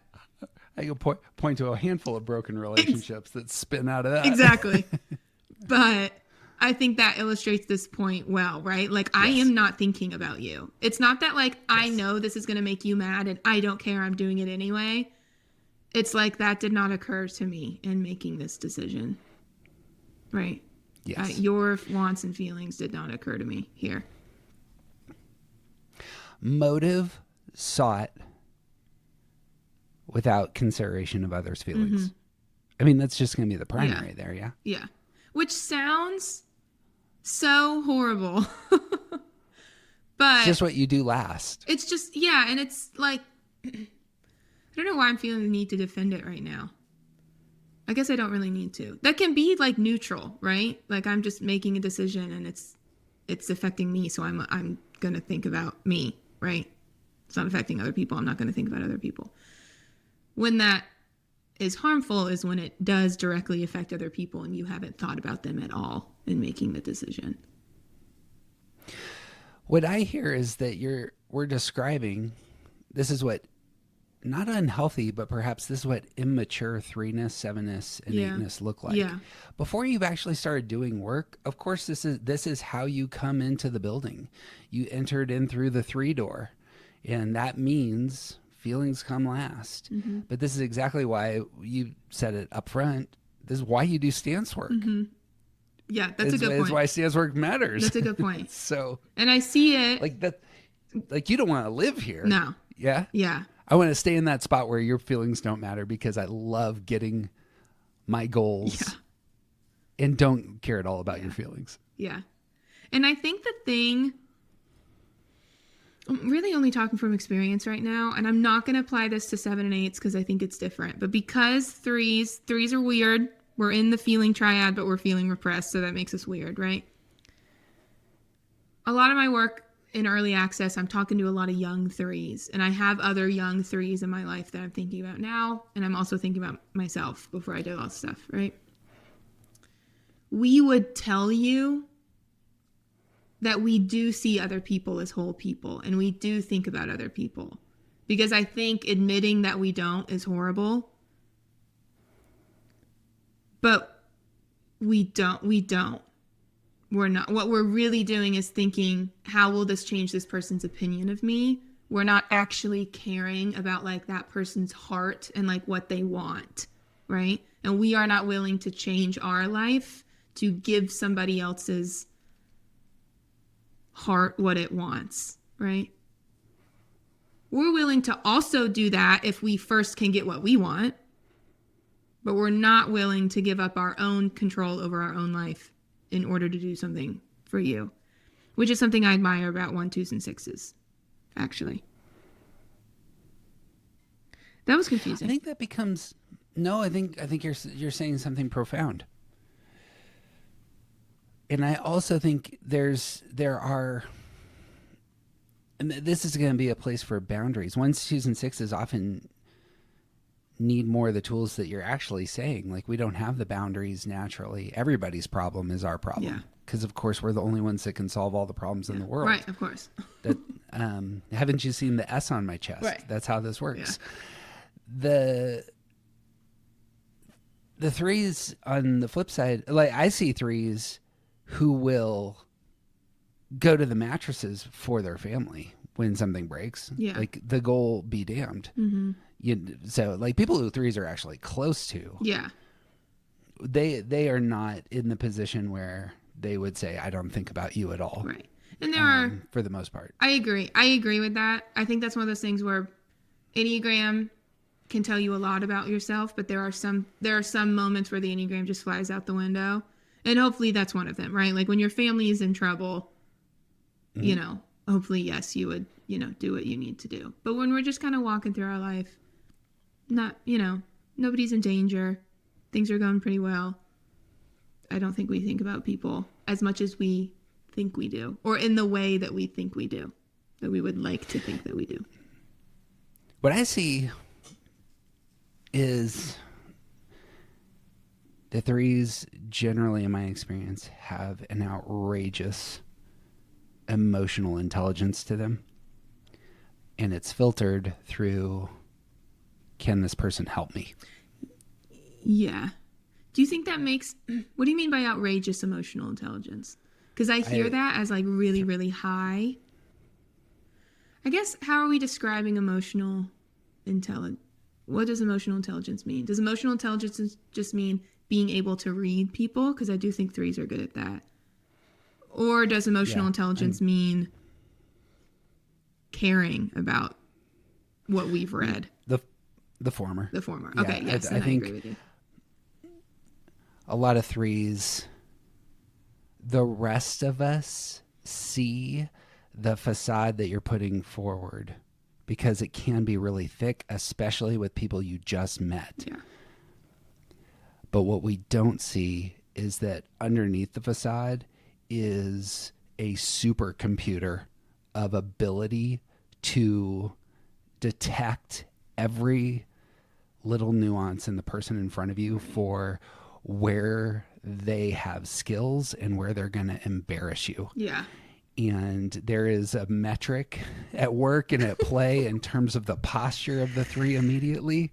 I can point to a handful of broken relationships that spin out of that. Exactly. But I think that illustrates this point well, right? Like, I am not thinking about you. It's not that, like, I know this is going to make you mad and I don't care, I'm doing it anyway. It's like, that did not occur to me in making this decision. Right? Yes. Your wants and feelings did not occur to me here. Motive sought without consideration of others' feelings. I mean, that's just going to be the primary there, yeah? Yeah. Which sounds so horrible. But it's just what you do last. It's just, yeah, and it's like, I don't know why I'm feeling the need to defend it right now. I guess I don't really need to. That can be like neutral, right? Like, I'm just making a decision and it's affecting me, so I'm going to think about me, right? It's not affecting other people. I'm not going to think about other people. When that is harmful is when it does directly affect other people and you haven't thought about them at all in making the decision. What I hear is that we're describing, this is what, not unhealthy, but perhaps this is what immature 3-ness, 7-ness, and 8-ness look like. Yeah. Before you've actually started doing work, of course, this is how you come into the building. You entered in through the 3 door, and that means feelings come last. But this is exactly why you said it up front. This is why you do stance work. Yeah, that's a good point. That's why stance work matters. That's a good point. So, and I see it like that, like, you don't want to live here. No. Yeah. Yeah. I want to stay in that spot where your feelings don't matter because I love getting my goals and don't care at all about your feelings. Yeah. And I think the thing, I'm really only talking from experience right now, and I'm not going to apply this to 7 and 8s because I think it's different. But because threes are weird. We're in the feeling triad, but we're feeling repressed, so that makes us weird, right? A lot of my work in early access, I'm talking to a lot of young 3s, and I have other young 3s in my life that I'm thinking about now, and I'm also thinking about myself before I do all this stuff, right? We would tell you that we do see other people as whole people, and we do think about other people, because I think admitting that we don't is horrible, but we don't. We're not. What we're really doing is thinking, how will this change this person's opinion of me? We're not actually caring about like that person's heart and like what they want, right? And we are not willing to change our life to give somebody else's heart what it wants, right? We're willing to also do that if we first can get what we want, but we're not willing to give up our own control over our own life in order to do something for you, which is something I admire about 1, 2s, and 6s, actually. That was confusing. I think that becomes no. I think you're saying something profound, and I also think there are, and this is going to be a place for boundaries. 1s, 2s, and 6s often need more of the tools that you're actually saying. Like, we don't have the boundaries naturally. Everybody's problem is our problem. Yeah. Because of course we're the only ones that can solve all the problems in the world. Right, of course. That haven't you seen the S on my chest? Right. That's how this works. Yeah. The 3s on the flip side, like, I see 3s who will go to the mattresses for their family when something breaks. Yeah. Like, the goal be damned. Mm-hmm. So like, people who 3s are actually close to, they are not in the position where they would say, I don't think about you at all. Right. And there are, for the most part. I agree with that. I think that's one of those things where Enneagram can tell you a lot about yourself, but there are some moments where the Enneagram just flies out the window. And hopefully that's one of them, right? Like, when your family is in trouble, you know, hopefully, yes, you would, you know, do what you need to do. But when we're just kind of walking through our life, not, you know, nobody's in danger, things are going pretty well, I don't think we think about people as much as we think we do, or in the way that we think we do, that we would like to think that we do. What I see is the 3s, generally in my experience, have an outrageous emotional intelligence to them, and it's filtered through can this person help me? Yeah. Do you think that makes, what do you mean by outrageous emotional intelligence? Because I hear that as like really, really high. I guess, how are we describing emotional intelligence? What does emotional intelligence mean? Does emotional intelligence just mean being able to read people? Because I do think threes are good at that. Or does emotional intelligence mean caring about what we've read? The former. The former. Yeah, Okay, yes, I think agree with you. A lot of threes, the rest of us see the facade that you're putting forward because it can be really thick, especially with people you just met. Yeah. But what we don't see is that underneath the facade is a supercomputer of ability to detect every little nuance in the person in front of you for where they have skills and where they're going to embarrass you. Yeah. And there is a metric at work and at play in terms of the posture of the three immediately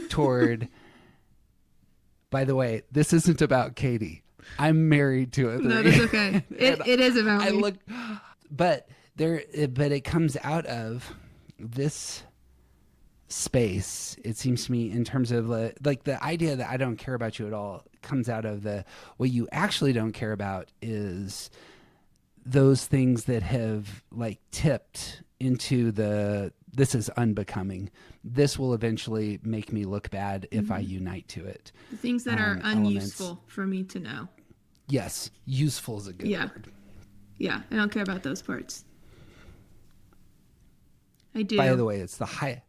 toward, by the way, this isn't about Katie. I'm married to a three. No, that's okay. It is about me. But it comes out of this space, it seems to me, in terms of like the idea that I don't care about you at all comes out of what you actually don't care about is those things that have like tipped into this is unbecoming. This will eventually make me look bad if I unite to it. The things that are unuseful for me to know. Yes. Useful is a good word. Yeah. I don't care about those parts. I do. By the way, it's the high.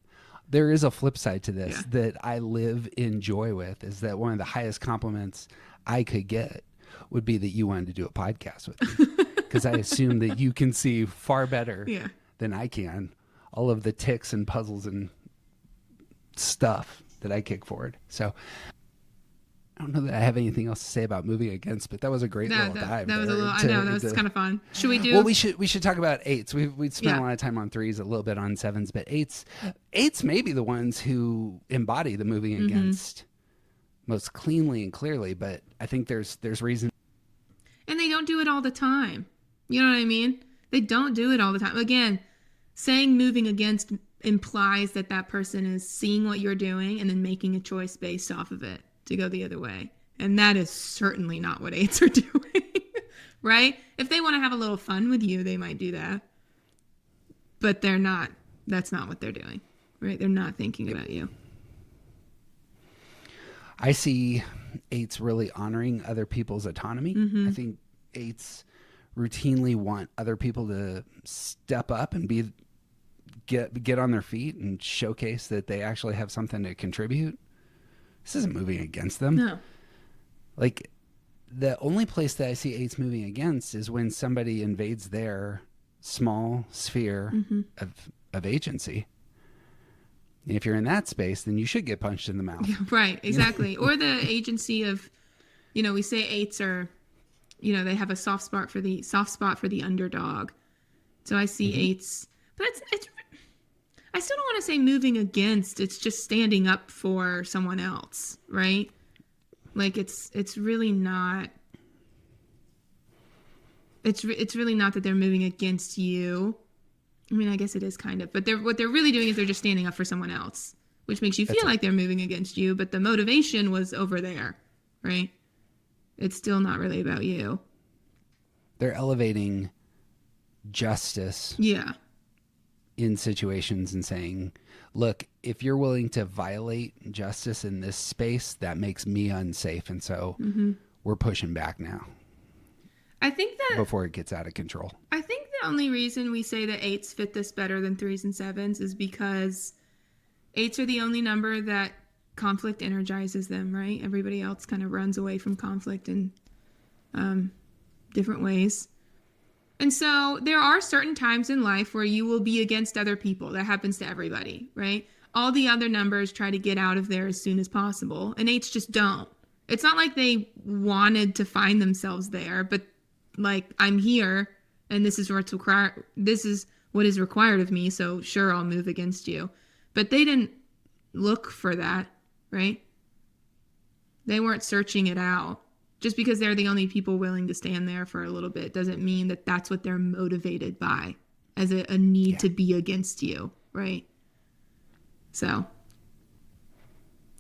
There is a flip side to this that I live in joy with, is that one of the highest compliments I could get would be that you wanted to do a podcast with me. Because I assume that you can see far better than I can all of the ticks and puzzles and stuff that I kick forward. So I don't know that I have anything else to say about moving against, but that was a great little dive. That was a little. I know that was kind of fun. Should we do? Well, we should talk about eights. We've spent a lot of time on threes, a little bit on sevens, but eights may be the ones who embody the moving against most cleanly and clearly. But I think there's reason. And they don't do it all the time. You know what I mean? They don't do it all the time. Again, saying moving against implies that person is seeing what you're doing and then making a choice based off of it to go the other way. And that is certainly not what eights are doing, right? If they want to have a little fun with you, they might do that. But they're not. That's not what they're doing, right? They're not thinking about you. I see eights really honoring other people's autonomy. I think eights routinely want other people to step up and get on their feet and showcase that they actually have something to contribute. This isn't moving against them. No. Like, the only place that I see eights moving against is when somebody invades their small sphere of agency. And if you're in that space, then you should get punched in the mouth. Yeah, right, exactly. Or the agency of, we say eights are, they have a soft spot for the underdog. So I see eights, but it's I still don't want to say moving against. It's just standing up for someone else, right? Like it's really not. It's really not that they're moving against you. I mean, I guess it is kind of, but what they're really doing is they're just standing up for someone else, which makes you feel like they're moving against you, but the motivation was over there, right? It's still not really about you. They're elevating justice. Yeah. In situations and saying, look, if you're willing to violate justice in this space, that makes me unsafe. And so we're pushing back now. I think that before it gets out of control. I think the only reason we say that eights fit this better than threes and sevens is because eights are the only number that conflict energizes them, right? Everybody else kind of runs away from conflict in different ways. And so there are certain times in life where you will be against other people. That happens to everybody, right? All the other numbers try to get out of there as soon as possible. And eights just don't. It's not like they wanted to find themselves there, but like, I'm here and this is what is required of me. So sure, I'll move against you. But they didn't look for that, right? They weren't searching it out. Just because they're the only people willing to stand there for a little bit doesn't mean that that's what they're motivated by as a need to be against you, right? So,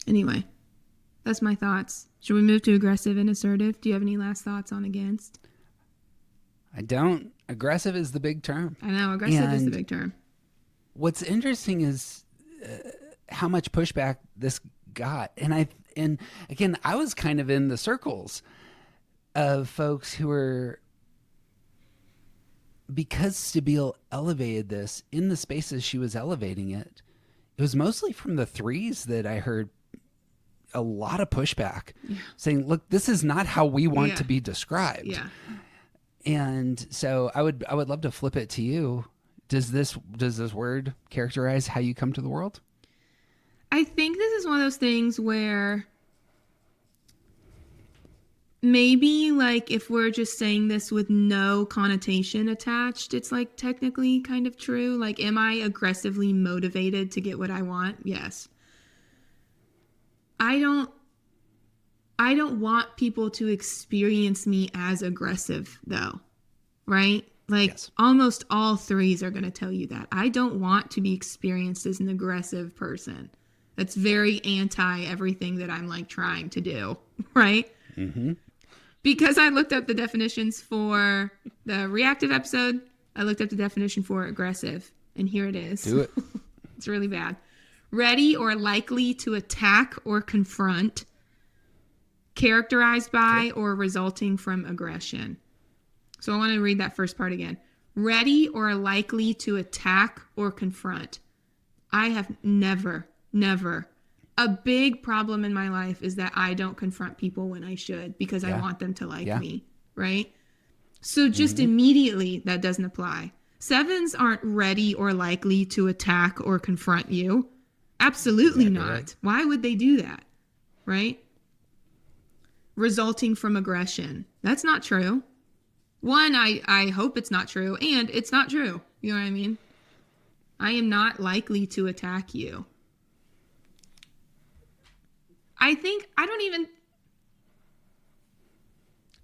anyway, that's my thoughts. Should we move to aggressive and assertive? Do you have any last thoughts on against? I don't. Aggressive is the big term. I know, aggressive is the big term. What's interesting is how much pushback this got. And again, I was kind of in the circles of folks who were, because Stabile elevated this in the spaces she was elevating it, it was mostly from the threes that I heard a lot of pushback saying, look, this is not how we want to be described. Yeah. And so I would love to flip it to you. Does this word characterize how you come to the world? I think this is one of those things where maybe like if we're just saying this with no connotation attached, it's like technically kind of true. Like, am I aggressively motivated to get what I want? Yes. I don't want people to experience me as aggressive though, right? Like almost all threes are going to tell you that. I don't want to be experienced as an aggressive person. That's very anti everything that I'm like trying to do, right? Mm-hmm. Because I looked up the definitions for the reactive episode, I looked up the definition for aggressive, and here it is. Do it. It's really bad. Ready or likely to attack or confront, characterized by or resulting from aggression. So I want to read that first part again. Ready or likely to attack or confront. I have never. A big problem in my life is that I don't confront people when I should because I want them to like me, right? So just immediately that doesn't apply. Sevens aren't ready or likely to attack or confront you. Absolutely not. Right. Why would they do that, right? Resulting from aggression. That's not true. One, I hope it's not true, and it's not true. You know what I mean? I am not likely to attack you.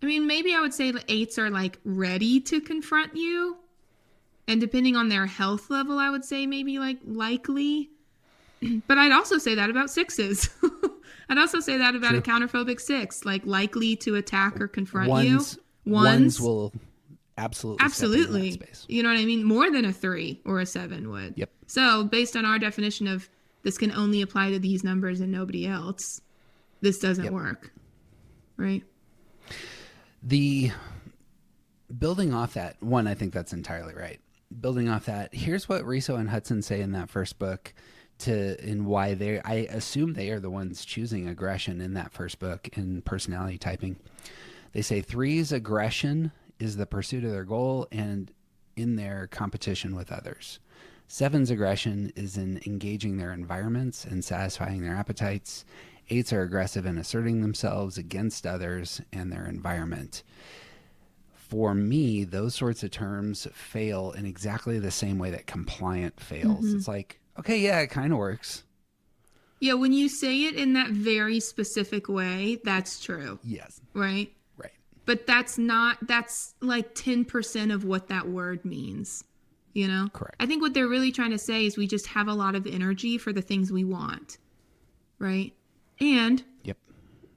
Maybe I would say the eights are like ready to confront you. And depending on their health level, I would say maybe like likely. But I'd also say that about sixes. I'd also say that about a counterphobic six, like likely to attack or confront you. Ones will absolutely step in that space. You know what I mean? More than a 3 or a 7 would. Yep. So based on our definition of this can only apply to these numbers and nobody else, this doesn't work. Right? The building off that, one, I think that's entirely right. Building off that, here's what Riso and Hudson say in that first book and why I assume they are the ones choosing aggression in that first book in personality typing. They say 3's aggression is the pursuit of their goal and in their competition with others. 7's aggression is in engaging their environments and satisfying their appetites. 8's are aggressive in asserting themselves against others and their environment. For me, those sorts of terms fail in exactly the same way that compliant fails. Mm-hmm. It's like, okay, yeah, it kind of works. Yeah, when you say it in that very specific way, that's true. Yes. Right? Right. But that's like 10% of what that word means, you know? Correct. I think what they're really trying to say is we just have a lot of energy for the things we want, right? And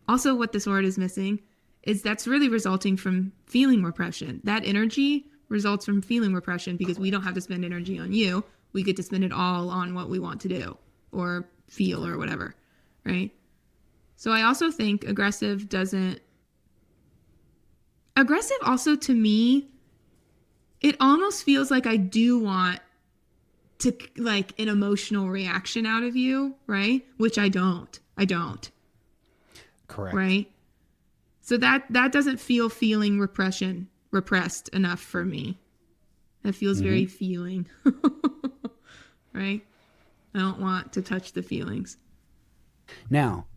also what this word is missing is that's really resulting from feeling repression. That energy results from feeling repression because we don't have to spend energy on you. We get to spend it all on what we want to do or feel or whatever, right? So I also think aggressive also to me, it almost feels like I do want to like an emotional reaction out of you, right? Which I don't. Correct. Right? So that doesn't feel feeling repressed enough for me. That feels very feeling. Right? I don't want to touch the feelings. Now,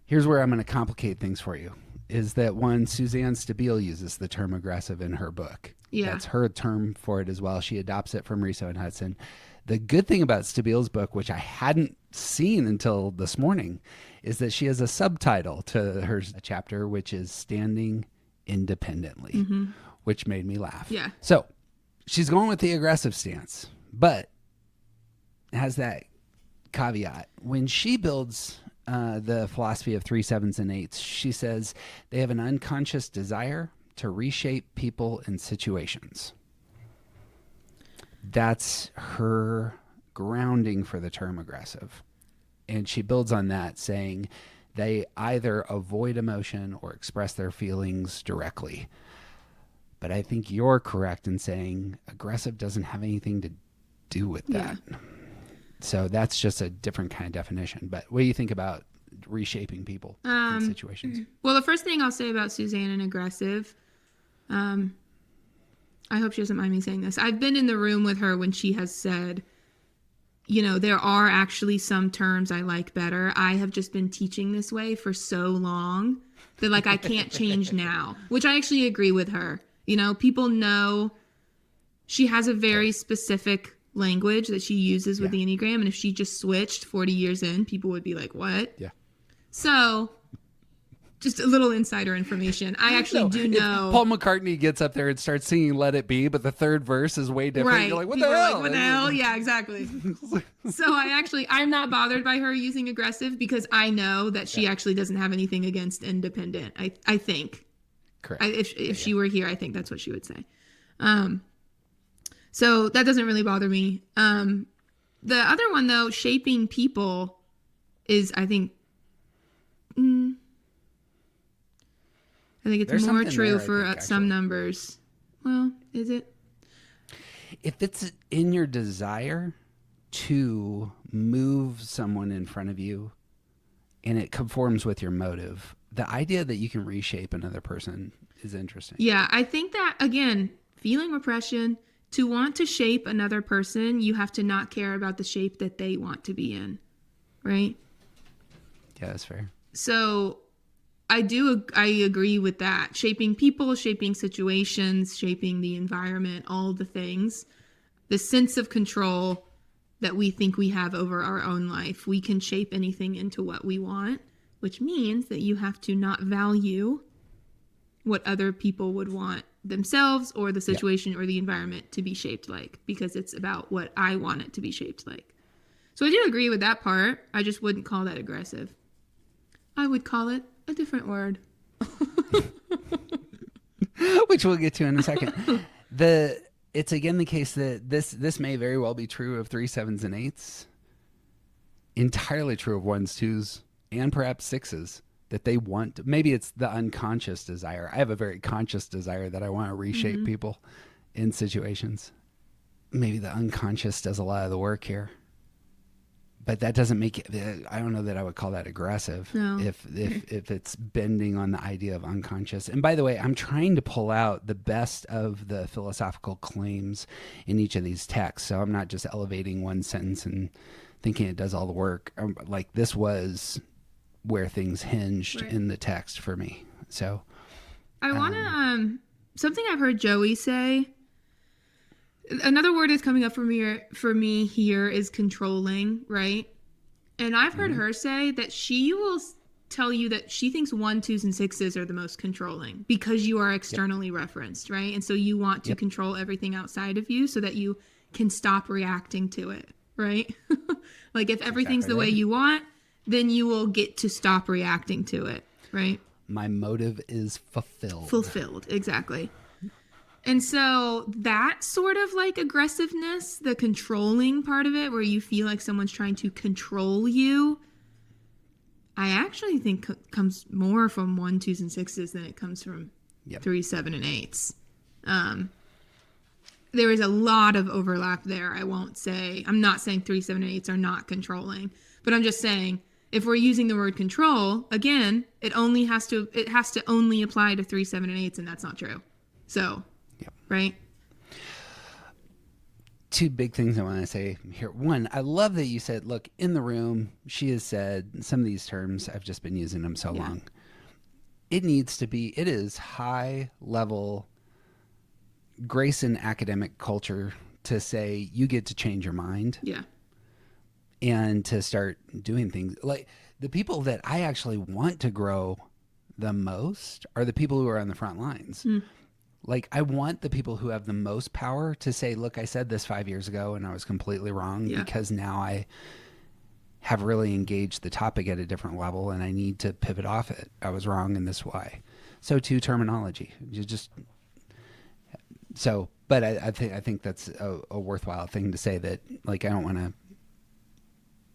here's where I'm going to complicate things for you. Is that one, Suzanne Stabile uses the term aggressive in her book. Yeah. That's her term for it as well. She adopts it from Riso and Hudson. The good thing about Stabile's book, which I hadn't seen until this morning, is that she has a subtitle to her chapter, which is Standing Independently, which made me laugh. Yeah. So she's going with the aggressive stance, but has that caveat. When she builds the philosophy of 3, 7s, and 8s, she says they have an unconscious desire to reshape people and situations. That's her grounding for the term aggressive. And she builds on that, saying they either avoid emotion or express their feelings directly. But I think you're correct in saying aggressive doesn't have anything to do with that. Yeah. So that's just a different kind of definition. But what do you think about reshaping people in situations? Well, the first thing I'll say about Suzanne and aggressive, I hope she doesn't mind me saying this. I've been in the room with her when she has said, you know, there are actually some terms I like better. I have just been teaching this way for so long that, like, I can't change now, which I actually agree with her. You know, people know she has a very specific language that she uses with the Enneagram. And if she just switched 40 years in, people would be like, what? Yeah. So just a little insider information. I actually do know. Paul McCartney gets up there and starts singing Let It Be, but the third verse is way different. Right. You're like, what People the hell? Like, what the hell? Yeah, exactly. So I'm not bothered by her using aggressive because I know that she actually doesn't have anything against independent. I think. Correct. If she were here, I think that's what she would say. So that doesn't really bother me. The other one, though, shaping people is, I think it's more true for some numbers. Well, is it? If it's in your desire to move someone in front of you and it conforms with your motive, the idea that you can reshape another person is interesting. Yeah, I think that, again, feeling repression, to want to shape another person, you have to not care about the shape that they want to be in, right? Yeah, that's fair. So I agree with that. Shaping people, shaping situations, shaping the environment, all the things. The sense of control that we think we have over our own life. We can shape anything into what we want, which means that you have to not value what other people would want themselves or the situation or the environment to be shaped like, because it's about what I want it to be shaped like. So I do agree with that part. I just wouldn't call that aggressive. I would call it a different word. Which we'll get to in a second. It's again the case that this may very well be true of 3, 7s, and 8s. Entirely true of 1s, 2s, and perhaps 6s. That they want, maybe it's the unconscious desire. I have a very conscious desire that I want to reshape people in situations. Maybe the unconscious does a lot of the work here. But that doesn't make it, I don't know that I would call that aggressive. No. If it's bending on the idea of unconscious. And by the way, I'm trying to pull out the best of the philosophical claims in each of these texts. So I'm not just elevating one sentence and thinking it does all the work. Like this was where things hinged in the text for me. So I want to, something I've heard Joey say, another word that's coming up for me here is controlling, right? And I've heard her say that she will tell you that she thinks 1, 2s, and 6s are the most controlling because you are externally referenced, right? And so you want to control everything outside of you so that you can stop reacting to it, right? Like if everything's the way you want, then you will get to stop reacting to it, right? My motive is fulfilled. Fulfilled, exactly. And so that sort of like aggressiveness, the controlling part of it, where you feel like someone's trying to control you, I actually think comes more from 1, 2s, and 6s than it comes from 3, 7, and 8s. There is a lot of overlap there. I'm not saying 3, 7, and 8s are not controlling, but I'm just saying, if we're using the word control, again, it has to only apply to 3, 7, and 8s, and that's not true. So, right? Two big things I want to say here. One, I love that you said, look, in the room, she has said some of these terms, I've just been using them so long. It is high level grace in academic culture to say you get to change your mind. Yeah. And to start doing things. Like the people that I actually want to grow the most are the people who are on the front lines. Like I want the people who have the most power to say, look, I said this 5 years ago and I was completely wrong because now I have really engaged the topic at a different level and I need to pivot off it. I was wrong in this way. So too terminology. But I think that's a worthwhile thing to say, that like, I don't want to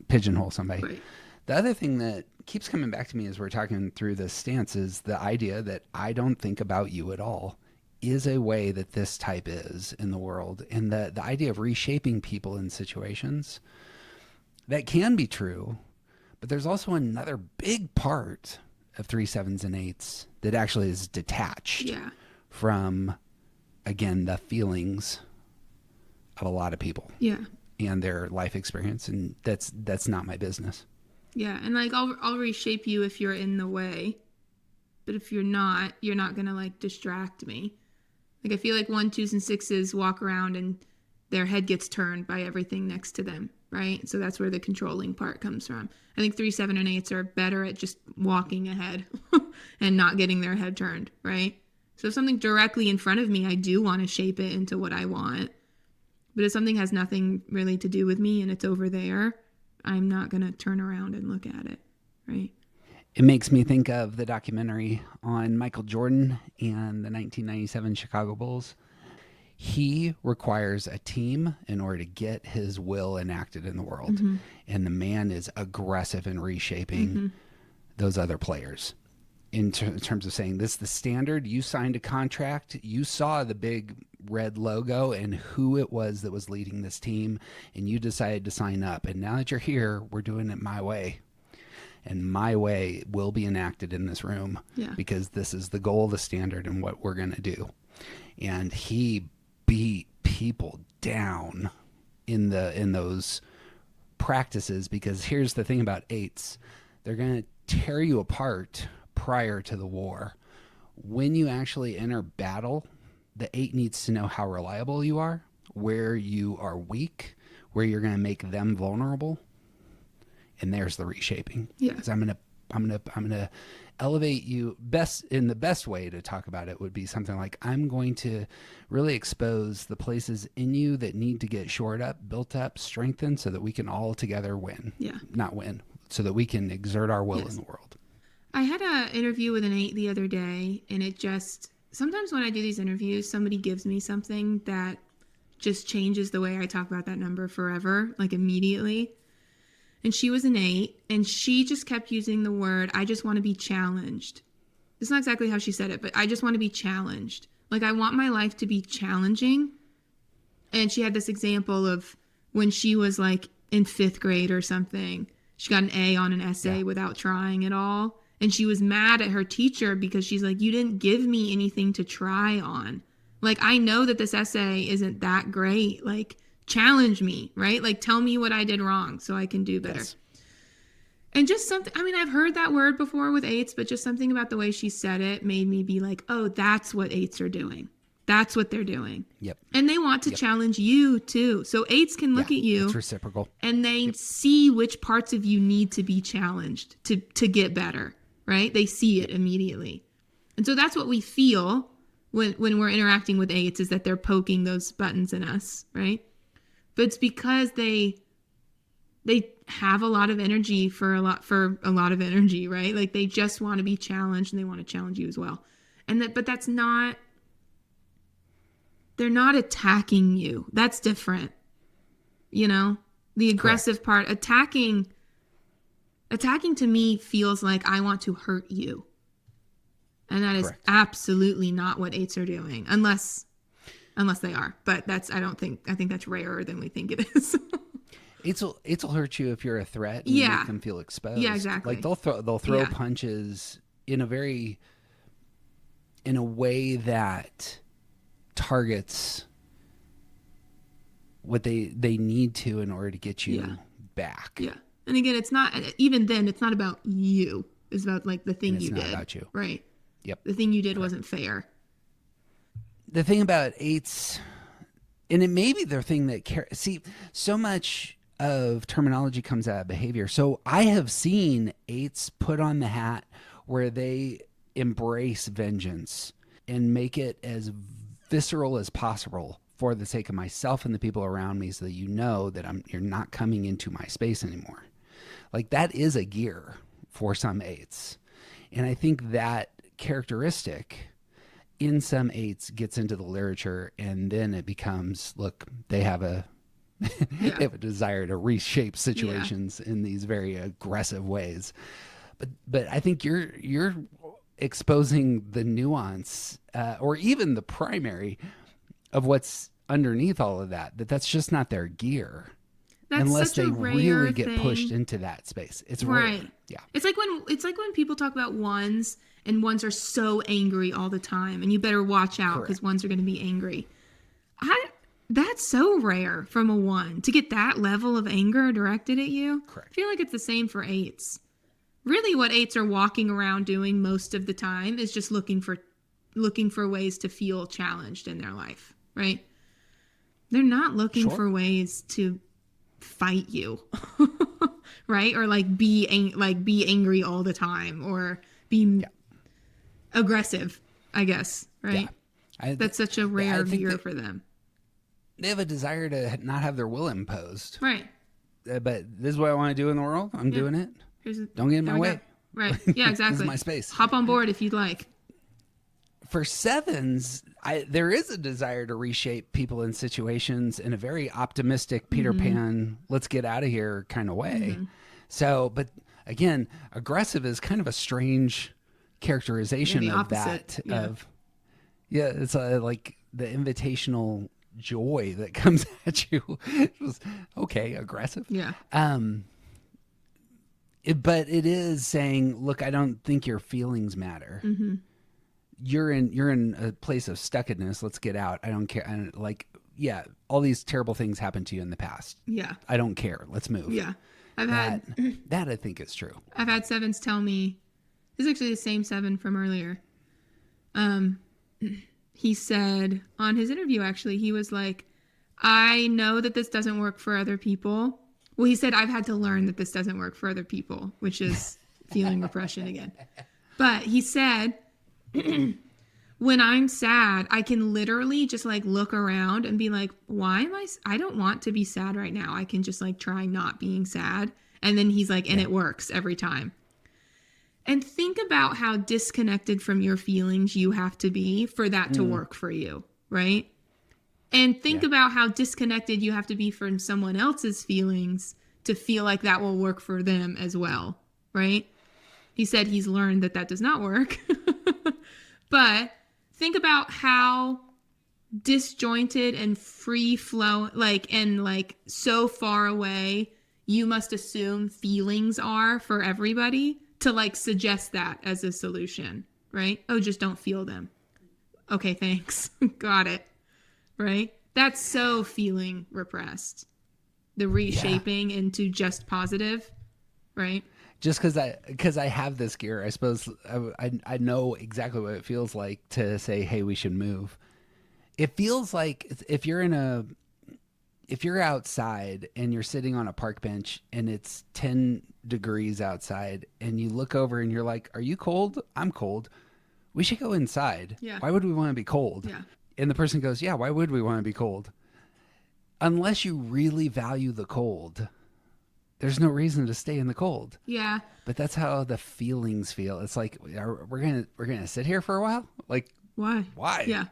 pigeonhole somebody. Right. The other thing that keeps coming back to me as we're talking through this stance is the idea that I don't think about you at all is a way that this type is in the world. And the idea of reshaping people in situations, that can be true, but there's also another big part of 3, 7s, and 8s that actually is detached from, again, the feelings of a lot of people. Yeah. And their life experience, and that's not my business. Yeah, and like I'll reshape you if you're in the way, but if you're not gonna like distract me. Like I feel like 1, 2s, and 6s walk around and their head gets turned by everything next to them, right? So that's where the controlling part comes from. I think 3, 7, and 8s are better at just walking ahead and not getting their head turned, right? So if something directly in front of me, I do want to shape it into what I want. But if something has nothing really to do with me and it's over there, I'm not going to turn around and look at it, right? It makes me think of the documentary on Michael Jordan and the 1997 Chicago Bulls. He requires a team in order to get his will enacted in the world. And the man is aggressive in reshaping those other players. In terms of saying, this is the standard, you signed a contract, you saw the big red logo and who it was that was leading this team, and you decided to sign up. And now that you're here, we're doing it my way. And my way will be enacted in this room because this is the goal, the standard, and what we're going to do. And he beat people down in those practices, because here's the thing about 8s. They're going to tear you apart prior to the war. When you actually enter battle, the 8 needs to know how reliable you are, where you are weak, where you're going to make them vulnerable. And there's the reshaping. Yeah. 'Cause I'm going to elevate you best. In the best way to talk about it would be something like, I'm going to really expose the places in you that need to get shored up, built up, strengthened, so that we can all together win. Yeah. Not win, so that we can exert our will in the world. I had an interview with an 8 the other day, and it just, sometimes when I do these interviews, somebody gives me something that just changes the way I talk about that number forever, like immediately. And she was an 8, and she just kept using the word, I just want to be challenged. It's not exactly how she said it, but I just want to be challenged. Like, I want my life to be challenging. And she had this example of when she was like in 5th grade or something. She got an A on an essay without trying at all. And she was mad at her teacher because she's like, you didn't give me anything to try on. Like, I know that this essay isn't that great. Like, challenge me, right? Like, tell me what I did wrong so I can do better. Yes. And just something, I mean, I've heard that word before with 8s, but just something about the way she said it made me be like, oh, that's what 8s are doing. That's what they're doing. Yep. And they want to challenge you too. So 8s can look at you. It's reciprocal. And they see which parts of you need to be challenged to get better. Right? They see it immediately. And so that's what we feel when we're interacting with 8s, is that they're poking those buttons in us, right? But it's because they have a lot of energy for a lot of energy, right? Like, they just want to be challenged, and they want to challenge you as well. But that's not, they're not attacking you. That's different. You know, the aggressive part, attacking to me feels like I want to hurt you. And that is absolutely not what 8s are doing, unless they are. But I think that's rarer than we think it is. 8s will hurt you if you're a threat and make them feel exposed. Yeah, exactly. Like, they'll throw punches in a way that targets what they need to in order to get you back. Yeah. And again, it's not, even then, it's not about you. It's about, like, the thing you did. It's not about you. Right. Yep. The thing you did wasn't fair. The thing about 8s And it may be their thing that see, so much of terminology comes out of behavior. So I have seen eights put on the hat where they embrace vengeance and make it as visceral as possible for the sake of myself and the people around me, so that you know that you're not coming into my space anymore. Like, that is a gear for some eights. And I think that characteristic in some eights gets into the literature, and then it becomes, look, they have a they have a desire to reshape situations in these very aggressive ways. But I think you're exposing the nuance, or even the primary of what's underneath all of that. That's just not their gear. That's unless such they a rare really get thing. pushed into that space. It's right. rare. Yeah. It's like when people talk about ones, and ones are so angry all the time, and you better watch out because ones are going to be angry. That's so rare from a one to get that level of anger directed at you. Correct. I feel like it's the same for eights. Really, what eights are walking around doing most of the time is just looking for ways to feel challenged in their life, right? They're not looking for ways to fight you, right? Or like be angry all the time, or be aggressive, I guess, right? Yeah. That's such a rare gear for them. They have a desire to not have their will imposed. Right. But this is what I want to do in the world. I'm doing it. Don't get in my way. Right. Yeah, exactly. This is my space. Hop on board if you'd like. For sevens, there is a desire to reshape people and situations in a very optimistic Peter Pan, let's get out of here kind of way. So, but again, aggressive is kind of a strange characterization of that. It's like the invitational joy that comes at you. Okay, aggressive. Yeah. But it is saying, look, I don't think your feelings matter. You're in a place of stuckedness. Let's get out. I don't care. All these terrible things happened to you in the past. Yeah. I don't care. Let's move. Yeah. That I think is true. I've had sevens tell me, this is actually the same seven from earlier. He said on his interview, actually, he was like, I know that this doesn't work for other people. Well, he said, I've had to learn that this doesn't work for other people, which is feeling repression again. But he said, when I'm sad, I can literally just like look around and be like, I don't want to be sad right now. I can just like try not being sad. And then he's like, and it works every time. And think about how disconnected from your feelings you have to be for that to work for you, right? And think about how disconnected you have to be from someone else's feelings to feel like that will work for them as well, right? He said he's learned that does not work. But think about how disjointed and free flow, so far away you must assume feelings are for everybody to like suggest that as a solution, right? Oh, just don't feel them. Okay, thanks. Got it. Right? That's so feeling repressed. The reshaping into just positive, right? Just because I have this gear, I suppose I know exactly what it feels like to say, hey, we should move. It feels like if you're outside and you're sitting on a park bench and it's 10 degrees outside and you look over and you're like, are you cold? I'm cold. We should go inside. Yeah. Why would we want to be cold? Yeah. And the person goes, yeah, why would we want to be cold? Unless you really value the cold, there's no reason to stay in the cold. Yeah. But that's how the feelings feel. It's like, we're gonna sit here for a while? Like, why? Yeah.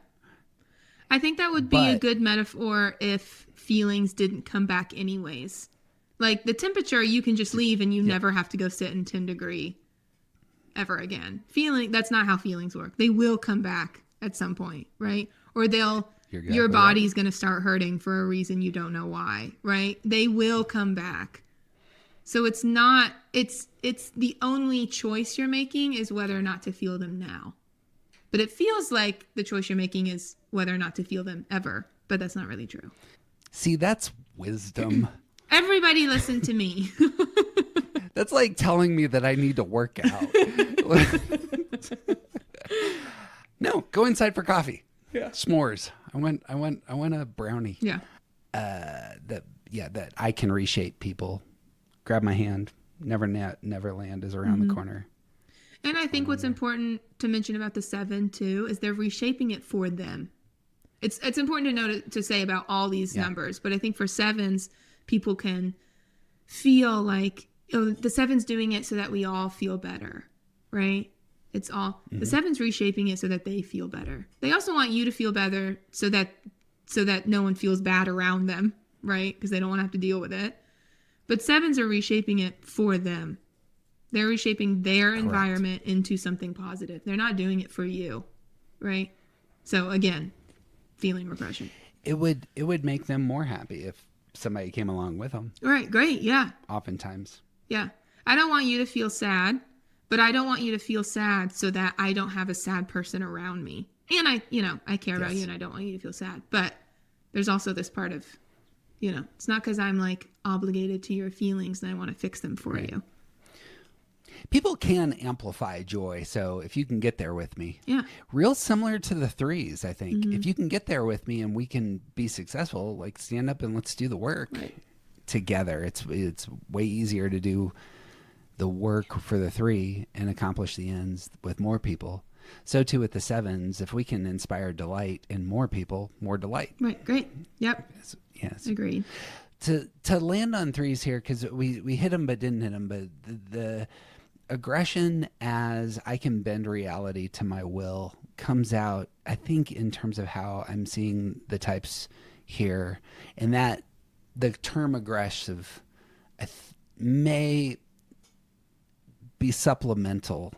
I think that would be a good metaphor if feelings didn't come back anyways. Like the temperature, you can just leave and you never have to go sit in 10 degree ever again. That's not how feelings work. They will come back at some point, right? Or your body's going to start hurting for a reason you don't know why, right? They will come back. So it's the only choice you're making is whether or not to feel them now. But it feels like the choice you're making is whether or not to feel them ever. But that's not really true. See, that's wisdom. Everybody listen to me. That's like telling me that I need to work out. No, go inside for coffee. Yeah. S'mores. I want a brownie. Yeah. That I can reshape people. Grab my hand. Neverland is around the corner. And I think what's important to mention about the 7 too is they're reshaping it for them. It's important to know to say about all these numbers, but I think for 7s, people can feel like, oh, the 7's doing it so that we all feel better, right? It's all the 7's reshaping it so that they feel better. They also want you to feel better so that no one feels bad around them, right? Because they don't want to have to deal with it. But 7s are reshaping it for them. They're reshaping their environment into something positive. They're not doing it for you, right? So again, feeling repression. It would make them more happy if somebody came along with them. Right, great, yeah. Oftentimes. Yeah. I don't want you to feel sad, but I don't want you to feel sad so that I don't have a sad person around me. And I care about you and I don't want you to feel sad. But there's also this part of, it's not because I'm like obligated to your feelings and I want to fix them for you. People can amplify joy, so if you can get there with me. Yeah. Real similar to the 3s, I think. If you can get there with me and we can be successful, like stand up and let's do the work together. It's way easier to do the work for the 3 and accomplish the ends with more people. So too with the 7s, if we can inspire delight in more people, more delight. Right, great. Yep. Yes. Agreed. To land on 3s here, because we hit them but didn't hit them, but the aggression as I can bend reality to my will comes out, I think, in terms of how I'm seeing the types here, and that the term aggressive may be supplemental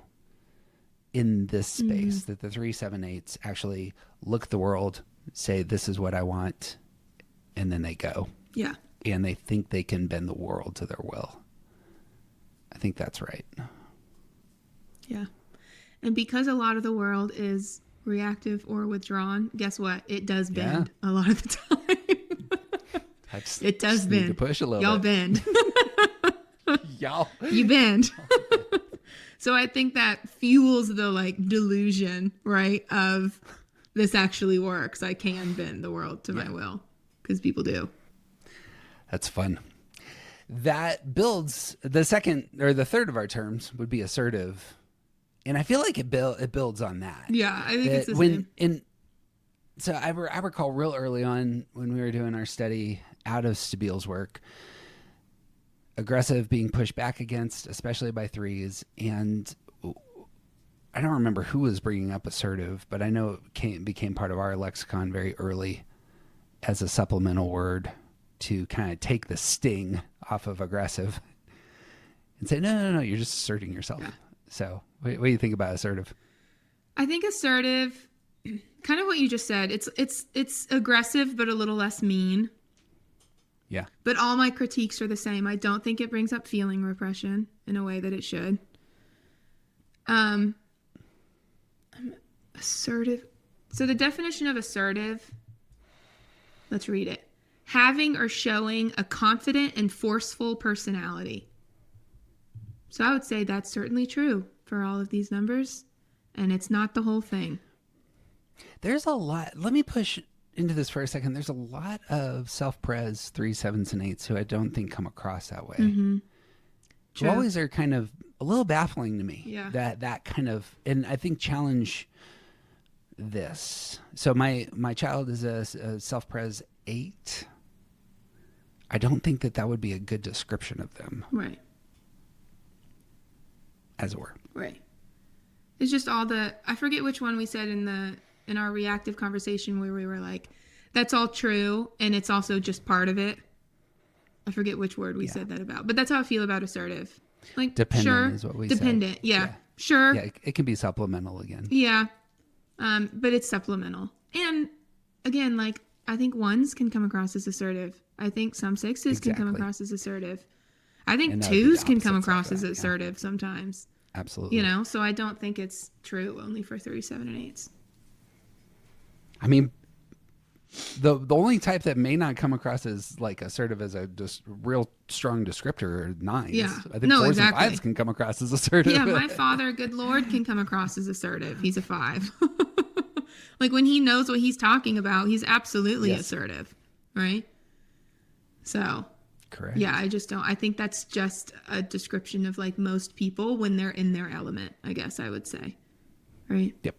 in this space, that the 3, 7, 8s actually look at the world, say, this is what I want, and then they go. Yeah. And they think they can bend the world to their will. I think that's right. Yeah. And because a lot of the world is reactive or withdrawn, guess what? It does bend a lot of the time. It does bend. Need to push a little Y'all bit. bend. Y'all. You bend. So I think that fuels the delusion, right? Of this actually works. I can bend the world to my will, because people do. That's fun. That builds the second or the third of our terms would be assertive. And I feel like it builds on that. Yeah, I think it's the same. So I recall real early on when we were doing our study out of Stabile's work, aggressive being pushed back against, especially by 3s. And I don't remember who was bringing up assertive, but I know it became part of our lexicon very early as a supplemental word to kind of take the sting off of aggressive and say, no, you're just asserting yourself. Yeah. So what do you think about assertive? I think assertive, kind of what you just said, it's aggressive, but a little less mean. Yeah. But all my critiques are the same. I don't think it brings up feeling repression in a way that it should. Assertive. So the definition of assertive, let's read it. Having or showing a confident and forceful personality. So I would say that's certainly true for all of these numbers, and it's not the whole thing. There's a lot. Let me push into this for a second. There's a lot of self-pres 3s, 7s, and 8s who I don't think come across that way. Mm-hmm. Who always are kind of a little baffling to me. Yeah. That kind of, and I think challenge this. So my child is a self-pres 8. I don't think that would be a good description of them. Right. As it were. Right. It's just I forget which one we said in our reactive conversation where we were like, that's all true, and it's also just part of it. I forget which word we said that about, but that's how I feel about assertive. Like, dependent is what we said. Dependent, yeah. Sure. Yeah, it can be supplemental again. Yeah. But it's supplemental. And again, I think 1s can come across as assertive. I think some 6s can come across as assertive. I think 2s can come across as assertive sometimes. Absolutely. So I don't think it's true only for 3, 7, and 8s. I mean, the only type that may not come across as assertive as a just real strong descriptor are 9s. Yeah. I think 4s and 5s can come across as assertive. Yeah, my father, good Lord, can come across as assertive. He's a 5. Like when he knows what he's talking about, he's absolutely Yes. assertive, right? So, Correct. yeah, I think that's just a description of like most people when they're in their element, I guess I would say, right? Yep.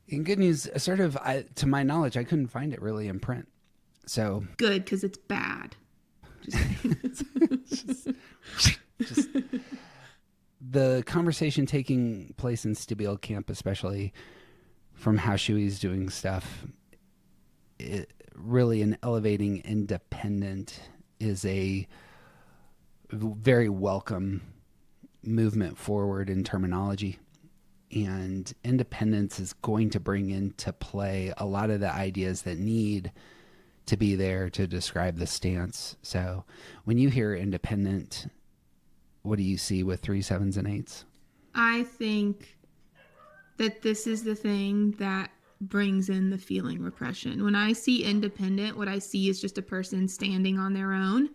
In good news, assertive, to my knowledge, I couldn't find it really in print. So Good, because it's bad. just the conversation taking place in Stabile camp, especially from how Shewee's doing stuff, really an elevating independent is a very welcome movement forward in terminology. And independence is going to bring into play a lot of the ideas that need to be there to describe the stance. So when you hear independent, what do you see with 3, 7s, and 8s? I think that this is the thing that brings in the feeling repression. When I see independent, what I see is just a person standing on their own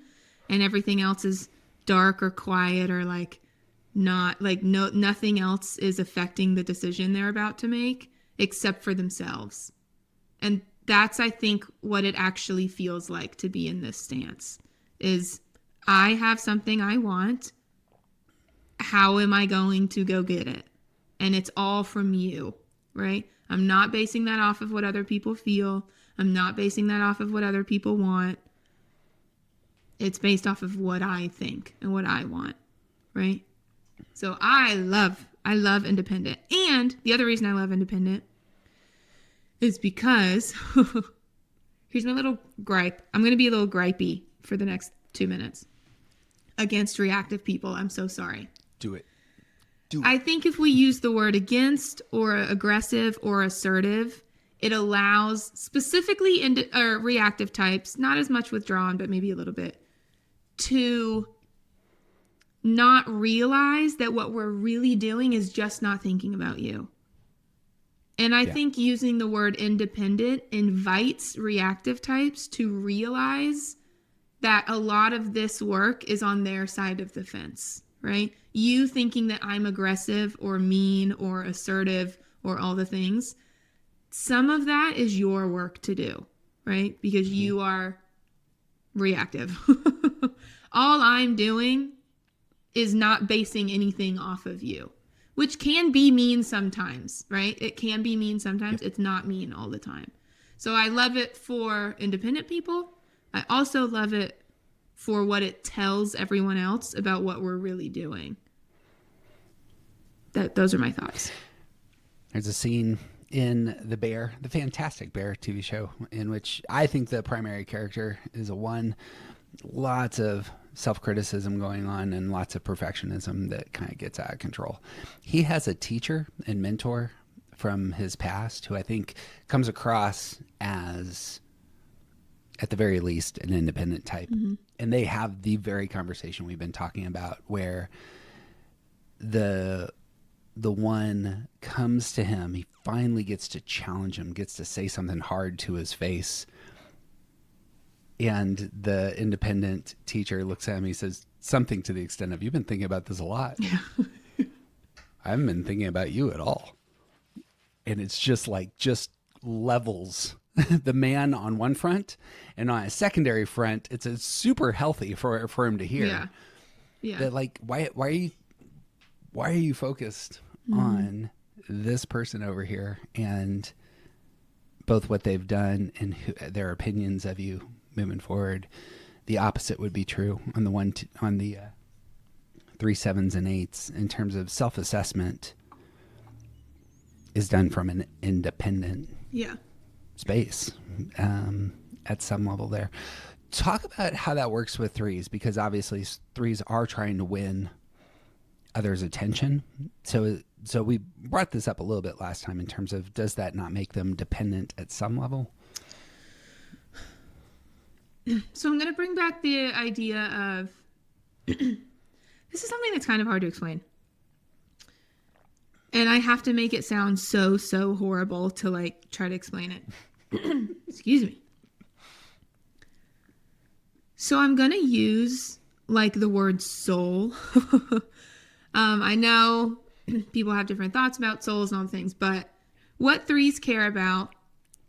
and everything else is dark or quiet or like not like nothing else is affecting the decision they're about to make except for themselves. And that's, I think, what it actually feels like to be in this stance is I have something I want. How am I going to go get it? And it's all from you, right? I'm not basing that off of what other people feel. I'm not basing that off of what other people want. It's based off of what I think and what I want, right? So I love independent. And the other reason I love independent is because here's my little gripe. I'm going to be a little gripey for the next 2 minutes against reactive people. I'm so sorry. Do it. I think if we use the word against or aggressive or assertive, it allows specifically reactive types, not as much withdrawn, but maybe a little bit, to not realize that what we're really doing is just not thinking about you. And I think using the word independent invites reactive types to realize that a lot of this work is on their side of the fence, right? You thinking that I'm aggressive or mean or assertive or all the things, some of that is your work to do, right? Because you are reactive. All I'm doing is not basing anything off of you. Which can be mean sometimes, right? It can be mean sometimes. It's not mean all the time. So I love it for independent people. I also love it for what it tells everyone else about what we're really doing. Those are my thoughts. There's a scene in the fantastic Bear TV show, in which I think the primary character is a 1. Lots of self-criticism going on and lots of perfectionism that kind of gets out of control. He has a teacher and mentor from his past who I think comes across as, at the very least, an independent type. Mm-hmm. And they have the very conversation we've been talking about, where the one comes to him, he finally gets to challenge him, gets to say something hard to his face. And the independent teacher looks at him, he says something to the extent of, "You've been thinking about this a lot." Yeah. I haven't been thinking about you at all. And it's just levels the man on one front, and on a secondary front, it's a super healthy for him to hear. Yeah. Yeah. That like, why are you focused on this person over here and both what they've done and their opinions of you moving forward? The opposite would be true on the 3, 7s, and 8s in terms of self-assessment is done from an independent space at some level there. Talk about how that works with 3s, because obviously 3s are trying to win others' attention. So we brought this up a little bit last time in terms of, does that not make them dependent at some level? So I'm going to bring back the idea of this is something that's kind of hard to explain. And I have to make it sound so horrible to like try to explain it. Excuse me. So I'm going to use like the word soul. I know people have different thoughts about souls and all the things, but What threes care about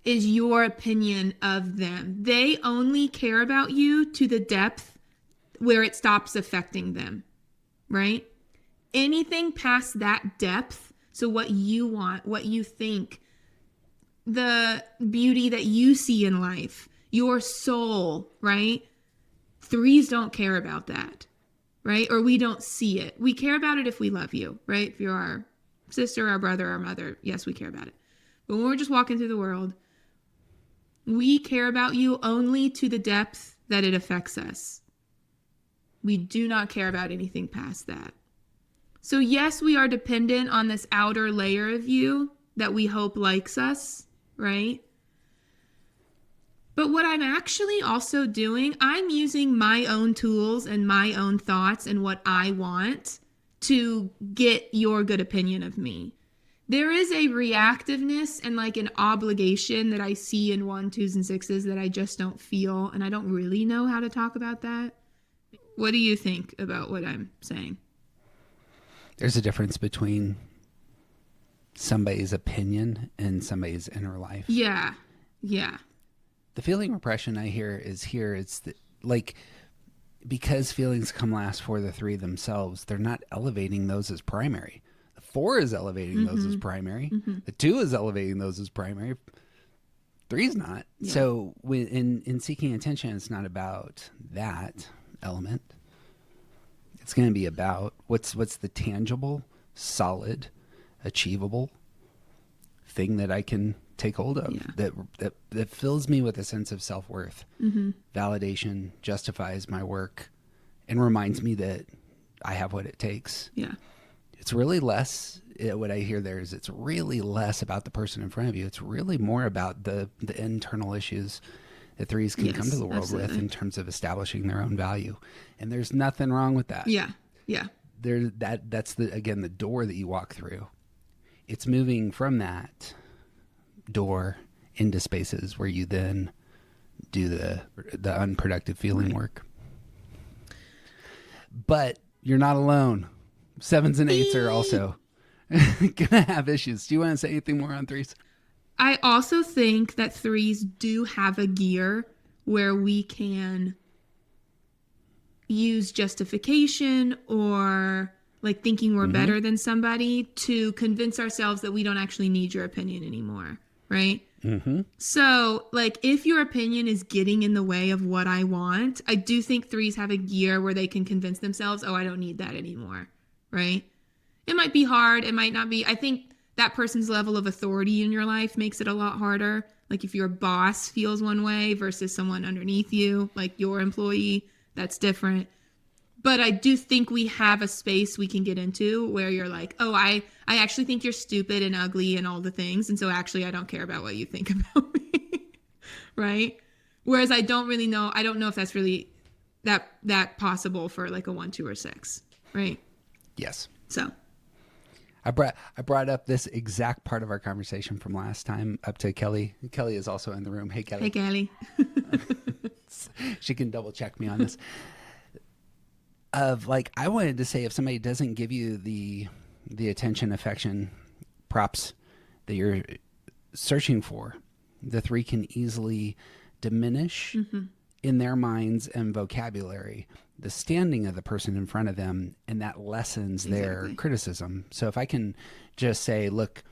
is your opinion of them. They only care about you to the depth where it stops affecting them, right? Anything past that depth, so what you want, what you think, the beauty that you see in life, your soul, right? Threes don't care about that, right? Or we don't see it. We care about it if we love you, right? If you're our sister, our brother, our mother, yes, we care about it. But when we're just walking through the world, we care about you only to the depth that it affects us. We do not care about anything past that. So yes, we are dependent on this outer layer of you that we hope likes us, right? But what I'm actually also doing, I'm using my own tools and my own thoughts and what I want to get your good opinion of me. There is a reactiveness and like an obligation that I see in 1s, 2s, and 6s that I just don't feel, and I don't really know how to talk about that. What do you think about what I'm saying? There's a difference between somebody's opinion and somebody's inner life. Yeah. The feeling repression I hear is here. It's like, because feelings come last for the 3 themselves, they're not elevating those as primary. The 4 is elevating those as primary. The 2 is elevating those as primary. 3 is not. Yeah. So in seeking attention, it's not about that element. It's going to be about what's the tangible, solid, achievable thing that I can take hold of, that fills me with a sense of self-worth, validation, justifies my work, and reminds me that I have what it takes. Yeah. It's really less, what I hear there is it's really less about the person in front of you. It's really more about the internal issues that 3s can come to the world with in terms of establishing their own value. And there's nothing wrong with that. Yeah. That's the door that you walk through. It's moving from that door into spaces where you then do the unproductive feeling work. But you're not alone. 7s and 8s are also gonna have issues. Do you want to say anything more on 3s? I also think that 3s do have a gear where we can use justification or like thinking we're better than somebody to convince ourselves that we don't actually need your opinion anymore, right? So like if your opinion is getting in the way of what I want, I do think 3s have a gear where they can convince themselves, oh, I don't need that anymore, right? It might be hard. It might not be. I think that person's level of authority in your life makes it a lot harder. Like if your boss feels one way versus someone underneath you, like your employee, that's different. But I do think we have a space we can get into where you're like, oh, I actually think you're stupid and ugly and all the things. And so actually I don't care about what you think about me. Right? Whereas I don't know if that's really that possible for like a 1, 2, or 6. Right? Yes. So I brought up this exact part of our conversation from last time up to Kelly. Kelly is also in the room. Hey, Kelly. Hey, Kelly. She can double check me on this. I wanted to say, if somebody doesn't give you the attention, affection, props that you're searching for, the 3 can easily diminish in their minds and vocabulary the standing of the person in front of them, and that lessens their criticism. So if I can just say, look,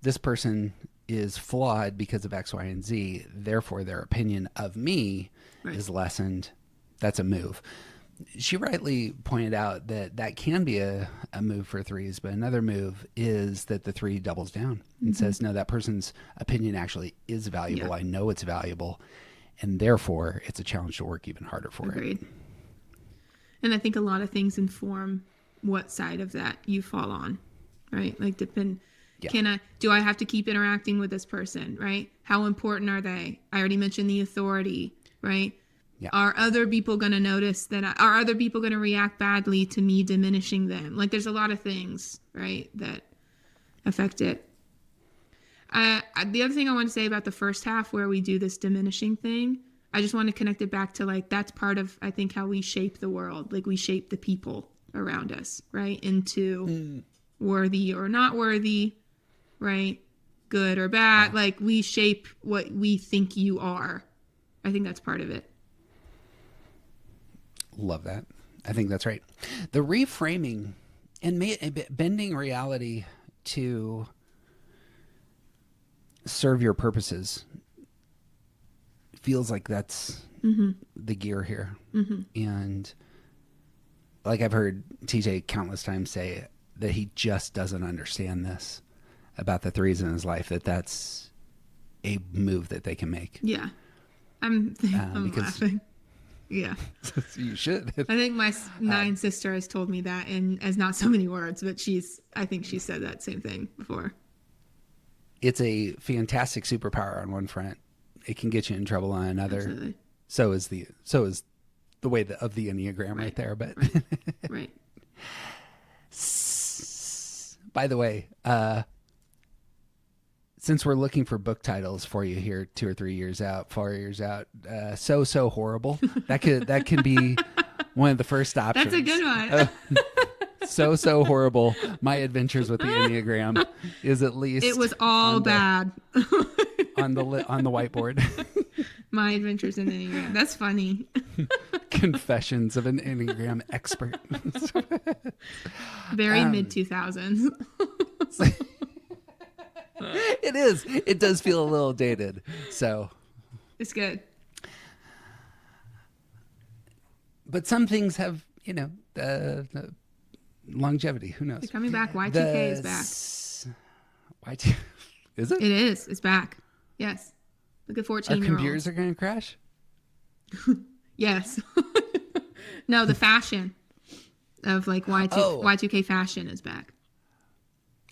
this person is flawed because of X, Y, and Z, therefore their opinion of me is lessened, that's a move. She rightly pointed out that can be a move for 3s, but another move is that the 3 doubles down and says, no, that person's opinion actually is valuable. Yeah. I know it's valuable, and therefore it's a challenge to work even harder for Agreed. it. And I think a lot of things inform what side of that you fall on, right? Like do I have to keep interacting with this person, right? How important are they? I already mentioned the authority, right? Yeah. Are other people going to notice that? Are other people going to react badly to me diminishing them? Like there's a lot of things, right, that affect it. The other thing I want to say about the first half where we do this diminishing thing, I just want to connect it back to like, that's part of, I think, how we shape the world. Like we shape the people around us, right? Into worthy or not worthy, right? good or bad. Like we shape what we think you are. I think that's part of it. Love that. I think that's right. The reframing and bending reality to serve your purposes feels like that's the gear here. And like I've heard TJ countless times say that he just doesn't understand this about the threes in his life, that's a move that they can make. Yeah. I'm laughing. Yeah. You should. I think my 9 sister has told me that as not so many words, but I think she said that same thing before. It's a fantastic superpower on one front. It can get you in trouble on another. Absolutely. So is the way of the Enneagram right there. But right. By the way, since we're looking for book titles for you here 2 or 3 years out, 4 years out, so horrible. That can be one of the first options. That's a good one. So horrible. My adventures with the Enneagram is at least. It was all bad. on the whiteboard. My adventures in Enneagram. That's funny. Confessions of an Enneagram expert. Very mid 2000s. It is. It does feel a little dated. So it's good. But some things have, longevity. Who knows? They're coming back. Y2K is back. Y2 is it? It is. It's back. Yes. Look at 14-year-olds. Our computers are going to crash? Yes. No, the fashion of like Y2K fashion is back.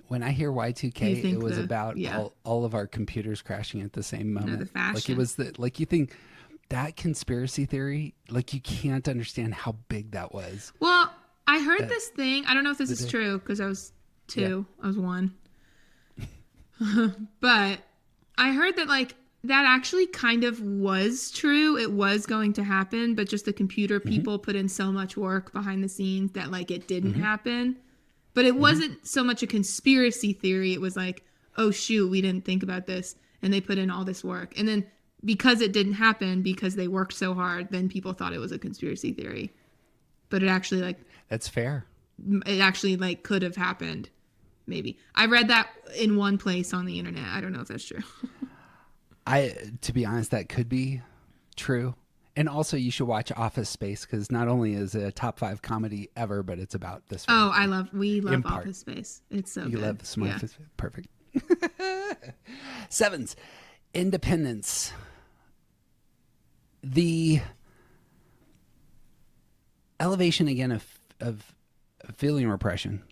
When I hear Y2K, it was about all of our computers crashing at the same moment. No, the fashion. Like it was you think that conspiracy theory, like you can't understand how big that was. Well, I heard this thing. I don't know if this is true because I was 2. Yeah. I was 1. But I heard that that actually kind of was true. It was going to happen, but just the computer people put in so much work behind the scenes that it didn't happen. But it wasn't so much a conspiracy theory. It was like, oh, shoot, we didn't think about this. And they put in all this work. And then because it didn't happen, because they worked so hard, then people thought it was a conspiracy theory. But it actually that's fair. It actually could have happened. Maybe. I read that in one place on the internet. I don't know if that's true. To be honest, that could be true. And also, you should watch Office Space because not only is it a top 5 comedy ever, but it's about this. Oh, we love Office Space. It's so good. You love Smart Office Space. Perfect. 7s, independence. The elevation again of feeling repression.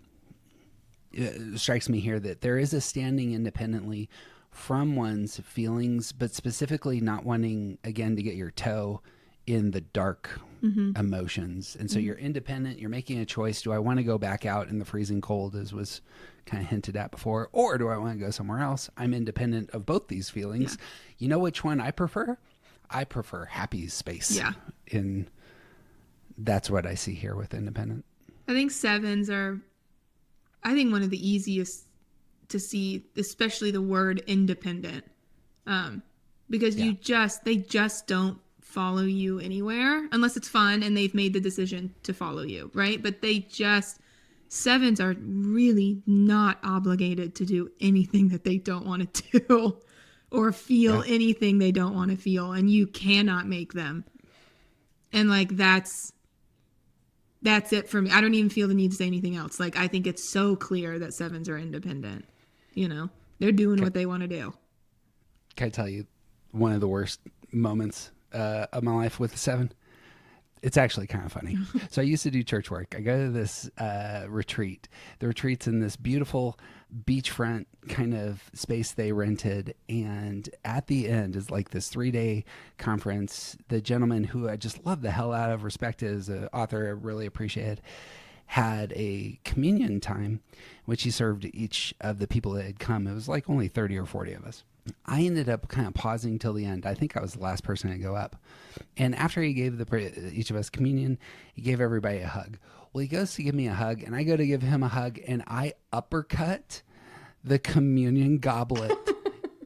It strikes me here that there is a standing independently from one's feelings, but specifically not wanting again to get your toe in the dark emotions. And so you're independent, you're making a choice. Do I want to go back out in the freezing cold, as was kind of hinted at before, or do I want to go somewhere else? I'm independent of both these feelings. Yeah. You know which one I prefer? I prefer happy space. Yeah. That's what I see here with independent. I think 7s are, one of the easiest to see, especially the word independent, because they just don't follow you anywhere unless it's fun and they've made the decision to follow you, right? But 7s are really not obligated to do anything that they don't want to do or feel anything they don't want to feel, and you cannot make them. And that's it for me. I don't even feel the need to say anything else. I think it's so clear that 7s are independent. They're doing what they want to do. Can I tell you one of the worst moments of my life with a 7? It's actually kind of funny. So I used to do church work. I go to this retreat. The retreat's in this beautiful beachfront kind of space they rented. And at the end is this 3-day conference. The gentleman who I just love the hell out of, respected as an author, I really appreciated, had a communion time, which he served each of the people that had come. It was only 30 or 40 of us. I ended up kind of pausing till the end. I think I was the last person to go up. And after he gave each of us communion, he gave everybody a hug. Well, he goes to give me a hug, and I go to give him a hug, and I uppercut the communion goblet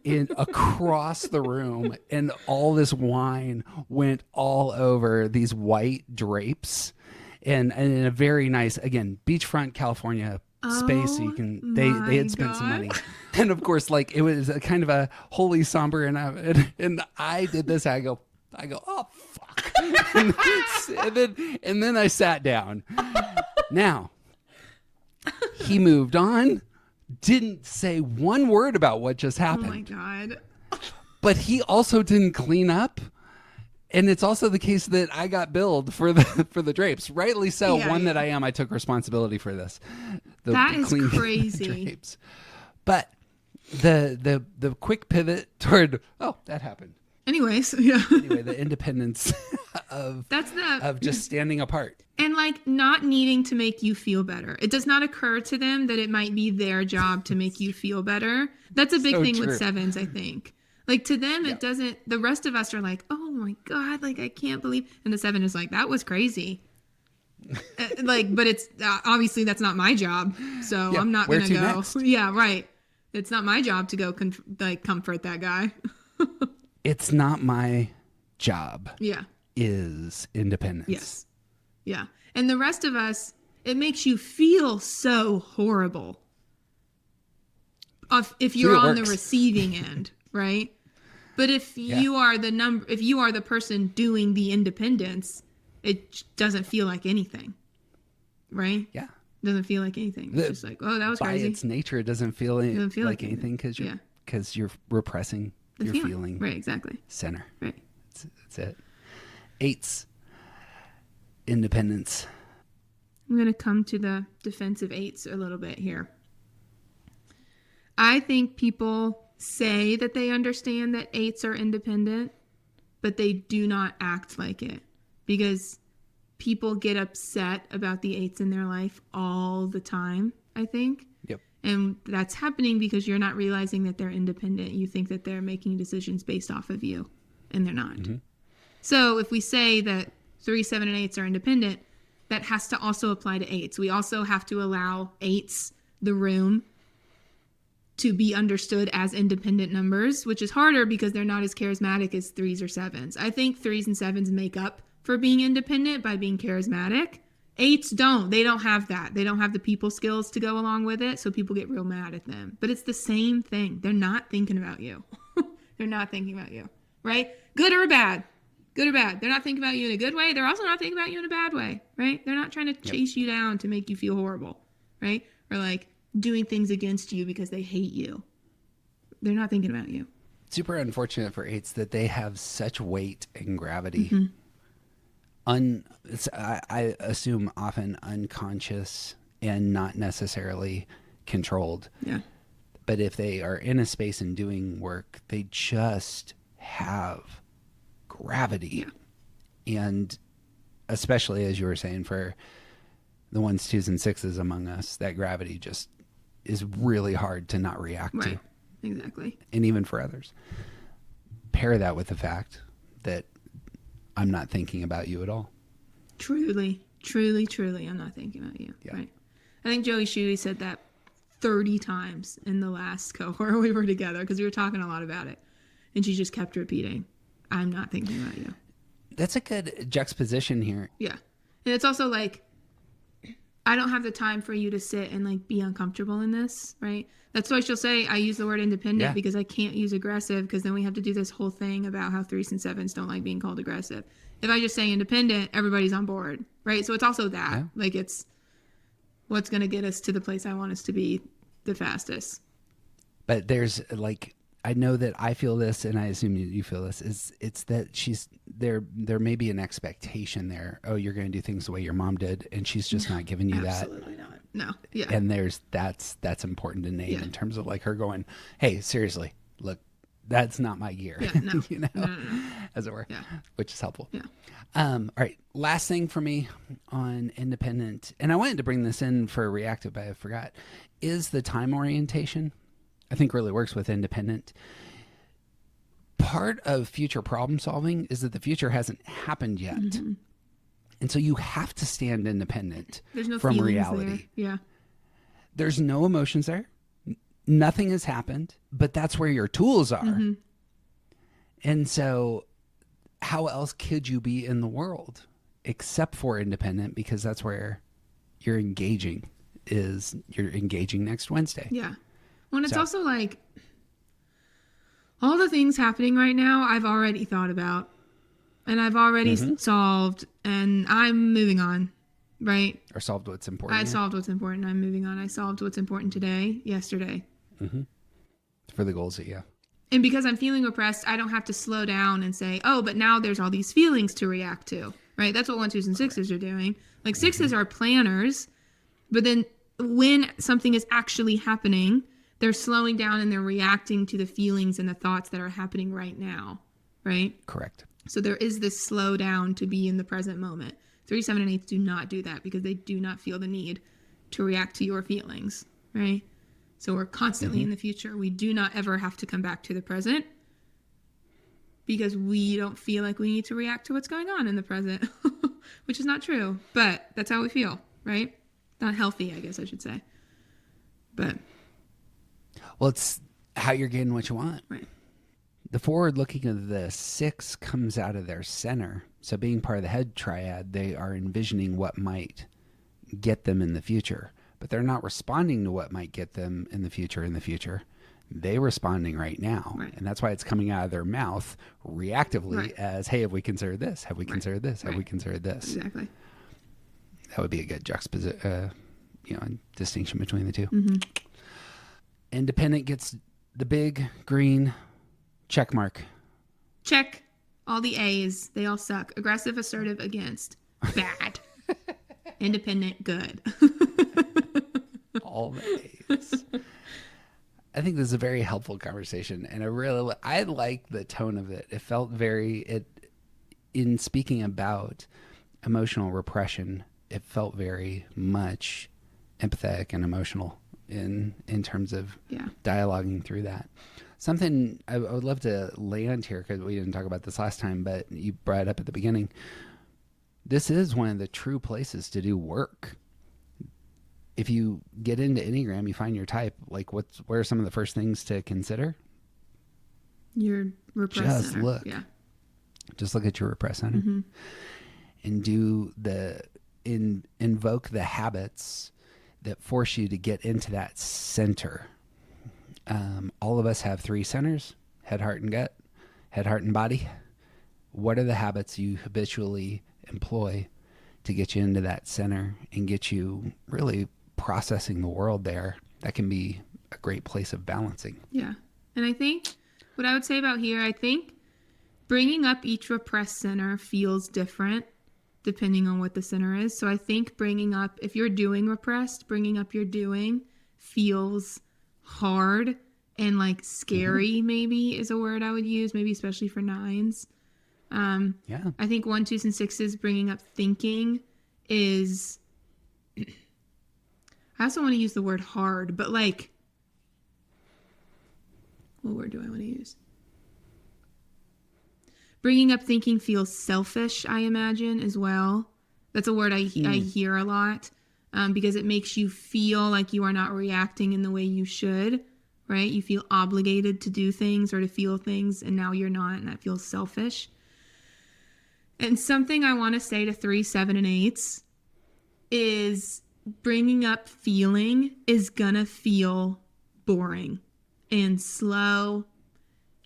in across the room, and all this wine went all over these white drapes, and in a very nice, again, beachfront California space. So you can they had spent some money, and of course, like, it was a kind of a holy somber, and I did this. I go, oh fuck, and then I sat down. Now he moved on. Didn't say one word about what just happened. Oh my God. But he also didn't clean up. And it's also the case that I got billed for the drapes. Rightly so. Yeah, That I am. I took responsibility for this. That is crazy. Drapes. But the quick pivot toward, that happened. Anyways, yeah. Anyway, the independence of just standing apart. And like not needing to make you feel better. It does not occur to them that it might be their job to make you feel better. That's a big thing with sevens, I think. Like to them, it doesn't, the rest of us are like, oh my God, like I can't believe. And the seven is like, that was crazy. But it's obviously that's not my job. So I'm not going to go. Next? Yeah, right. It's not my job to go comfort that guy. It's not my job. Yeah. Is independence. Yes. Yeah. And the rest of us, it makes you feel so horrible if you're on the receiving end, right? But if you are if you are the person doing the independence, it doesn't feel like anything, right? Yeah. It doesn't feel like anything. It's just like, oh, that was crazy. By its nature, it doesn't feel like anything because you're repressing your feeling. Right, exactly. Center. Right. That's it. Eights. Independence. I'm going to come to the defensive eights a little bit here. I think people say that they understand that eights are independent, but they do not act like it because people get upset about the eights in their life all the time, I think. Yep. And that's happening because you're not realizing that they're independent. You think that they're making decisions based off of you, and they're not. Mm-hmm. So if we say that 3, 7, and 8s are independent, that has to also apply to 8s. We also have to allow 8s the room to be understood as independent numbers, which is harder because they're not as charismatic as 3s or 7s. I think 3s and 7s make up for being independent by being charismatic. 8s don't. They don't have that. They don't have the people skills to go along with it, so people get real mad at them. But it's the same thing. They're not thinking about you. They're not thinking about you, right? Good or bad. Good or bad. They're not thinking about you in a good way. They're also not thinking about you in a bad way, right? They're not trying to chase you down to make you feel horrible, right? Or like doing things against you because they hate you. They're not thinking about you. Super unfortunate for 8s that they have such weight and gravity. I assume often unconscious and not necessarily controlled. Yeah. But if they are in a space and doing work, they just have gravity. Yeah. And especially, as you were saying, for the 1s, 2s, and 6s among us, that gravity just is really hard to not react to. Exactly. And even for others. Pair that with the fact that I'm not thinking about you at all. Truly, truly, truly, I'm not thinking about you. Yeah. Right. I think Joey Schewee said that 30 times in the last cohort we were together because we were talking a lot about it. And she just kept repeating, I'm not thinking about you. That's a good juxtaposition here. Yeah. And it's also like, I don't have the time for you to sit and like be uncomfortable in this, right? That's why she'll say I use the word independent because I can't use aggressive because then we have to do this whole thing about how 3s and 7s don't like being called aggressive. If I just say independent, everybody's on board, right? So it's also that. Yeah. Like it's what's going to get us to the place I want us to be the fastest. But there's like, I know that I feel this, and I assume you feel this, it's that she's there may be an expectation there. Oh, you're going to do things the way your mom did, and she's just not giving you that. Absolutely not. No. Yeah. And that's important to name in terms of like her going, hey, seriously, look, that's not my gear. Yeah, no. You know, no. as it were. Yeah. Which is helpful. Yeah. All right. Last thing for me on independent, and I wanted to bring this in for reactive, but I forgot, is the time orientation. I think really works with independent. Part of future problem solving is that the future hasn't happened yet. Mm-hmm. And so you have to stand independent There's no from feelings reality. There. Yeah. There's no emotions there. nothing has happened, but that's where your tools are. Mm-hmm. And so how else could you be in the world except for independent? Because that's where you're engaging next Wednesday. Yeah. Well, it's also like all the things happening right now, I've already thought about and I've already solved, and I'm moving on, right? Or solved what's important. I solved what's important. I'm moving on. I solved what's important today, yesterday. Mm-hmm. For the goals And because I'm feeling repressed, I don't have to slow down and say, oh, but now there's all these feelings to react to, right? That's what 1s, 2s, and 6s are doing. Like 6s are planners, but then when something is actually happening, they're slowing down and they're reacting to the feelings and the thoughts that are happening right now, right? Correct. So there is this slow down to be in the present moment. 3, 7, and 8 do not do that because they do not feel the need to react to your feelings, right? So we're constantly in the future. We do not ever have to come back to the present because we don't feel like we need to react to what's going on in the present, which is not true, but that's how we feel, right? Not healthy, I guess I should say. But well, it's how you're getting what you want. Right. The forward looking of the 6 comes out of their center. So being part of the head triad, they are envisioning what might get them in the future, but they're not responding to what might get them in the future. They're responding right now. Right. And that's why it's coming out of their mouth reactively as, hey, have we considered this? Have we considered this? Have we considered this? Exactly. That would be a good distinction between the two. Mm-hmm. Independent gets the big green check mark. Check. All the A's. They all suck. Aggressive, assertive, against. Bad. Independent, good. All the A's. I think this is a very helpful conversation, and I like the tone of it. It felt in speaking about emotional repression, it felt very much empathetic and emotional in terms of dialoguing through that. Something I would love to land here, because we didn't talk about this last time, but you brought it up at the beginning. This is one of the true places to do work. If you get into Enneagram, you find your type, like what are some of the first things to consider? Your repressed Just center. look. Yeah. Just look at your repressed center. Mm-hmm. And invoke the habits that force you to get into that center. All of us have 3 centers: head, heart, and gut, head, heart, and body. What are the habits you habitually employ to get you into that center and get you really processing the world there? That can be a great place of balancing. Yeah. And I think what I would say about here, I think bringing up each repressed center feels different depending on what the center is. So I think bringing up, if you're doing repressed, bringing up your doing feels hard and like scary, maybe is a word I would use, maybe especially for 9s. I think 1, 2s, and 6s bringing up thinking is, I also want to use the word hard, but like, what word do I want to use? Bringing up thinking feels selfish, I imagine, as well. That's a word I hear a lot because it makes you feel like you are not reacting in the way you should, right? You feel obligated to do things or to feel things, and now you're not, and that feels selfish. And something I want to say to 3, 7, and 8s is bringing up feeling is going to feel boring and slow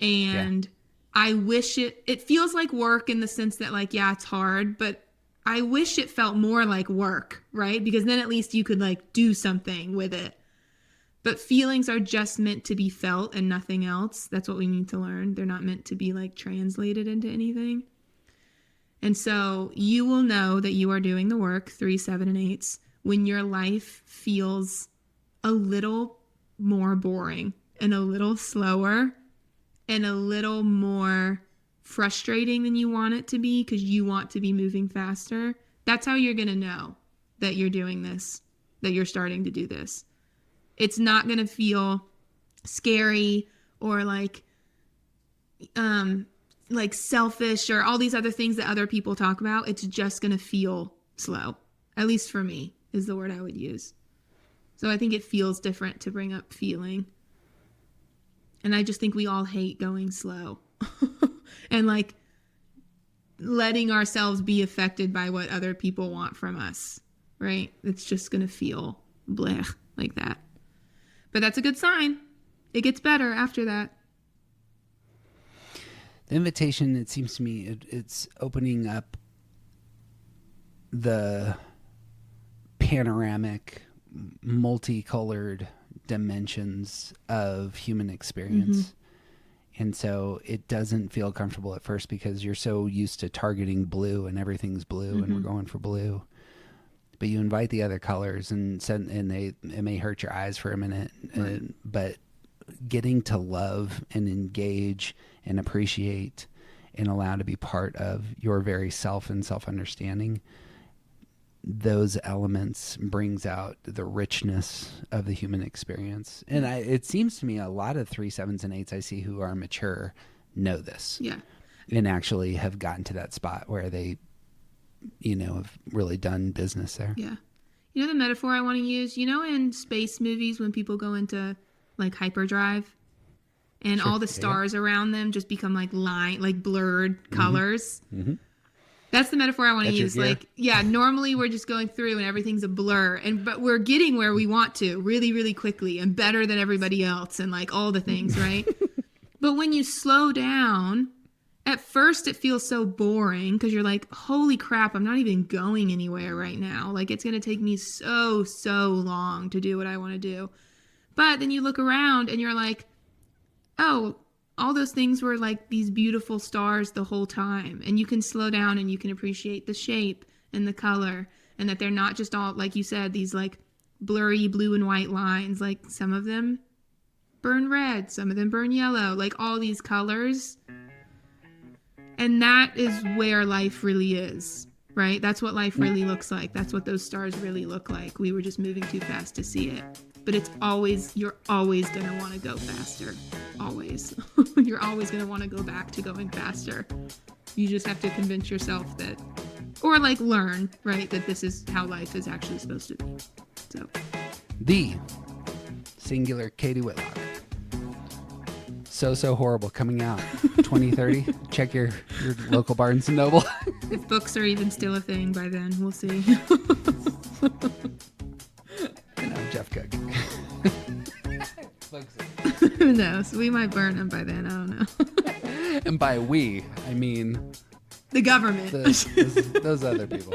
and... I wish it feels like work in the sense that like, yeah, it's hard, but I wish it felt more like work, right? Because then at least you could like do something with it. But feelings are just meant to be felt and nothing else. That's what we need to learn. They're not meant to be like translated into anything. And so you will know that you are doing the work, 3, 7, and 8s, when your life feels a little more boring and a little slower and a little more frustrating than you want it to be because you want to be moving faster. That's how you're going to know that you're doing this, that you're starting to do this. It's not going to feel scary or like selfish or all these other things that other people talk about. It's just going to feel slow. At least for me is the word I would use. So I think it feels different to bring up feeling. And I just think we all hate going slow and like letting ourselves be affected by what other people want from us, right? It's just going to feel blech like that. But that's a good sign. It gets better after that. The invitation, it seems to me, it's opening up the panoramic, multicolored dimensions of human experience. Mm-hmm. And so it doesn't feel comfortable at first because you're so used to targeting blue and everything's blue and we're going for blue. But you invite the other colors and it may hurt your eyes for a minute, right. But getting to love and engage and appreciate and allow to be part of your very self and self-understanding, those elements brings out the richness of the human experience. And it seems to me a lot of 3, 7s, and 8s I see who are mature know this. Yeah. And actually have gotten to that spot where they, have really done business there. Yeah. You know the metaphor I want to use? In space movies when people go into like hyperdrive and all the stars around them just become like blurred colors. Mm-hmm. That's the metaphor I want to use. Like, normally we're just going through and everything's a blur, but we're getting where we want to really, really quickly and better than everybody else and like all the things, right? But when you slow down, at first it feels so boring because you're like, holy crap, I'm not even going anywhere right now. Like it's going to take me so long to do what I want to do. But then you look around and you're like, oh, all those things were like these beautiful stars the whole time. And you can slow down and you can appreciate the shape and the color and that they're not just all, like you said, these like blurry blue and white lines. Like some of them burn red, some of them burn yellow, like all these colors. And that is where life really is, right? That's what life really looks like. That's what those stars really look like. We were just moving too fast to see it. But you're always going to want to go faster. Always. You're always going to want to go back to going faster. You just have to convince yourself that, or like learn, right, that this is how life is actually supposed to be. So, the singular Katie Whitlock. So Horrible coming out 2030. Check your local Barnes & Noble. If books are even still a thing by then, we'll see. Jeff Cook. Who knows? We might burn them by then. I don't know. And by we, I mean the government. Those other people.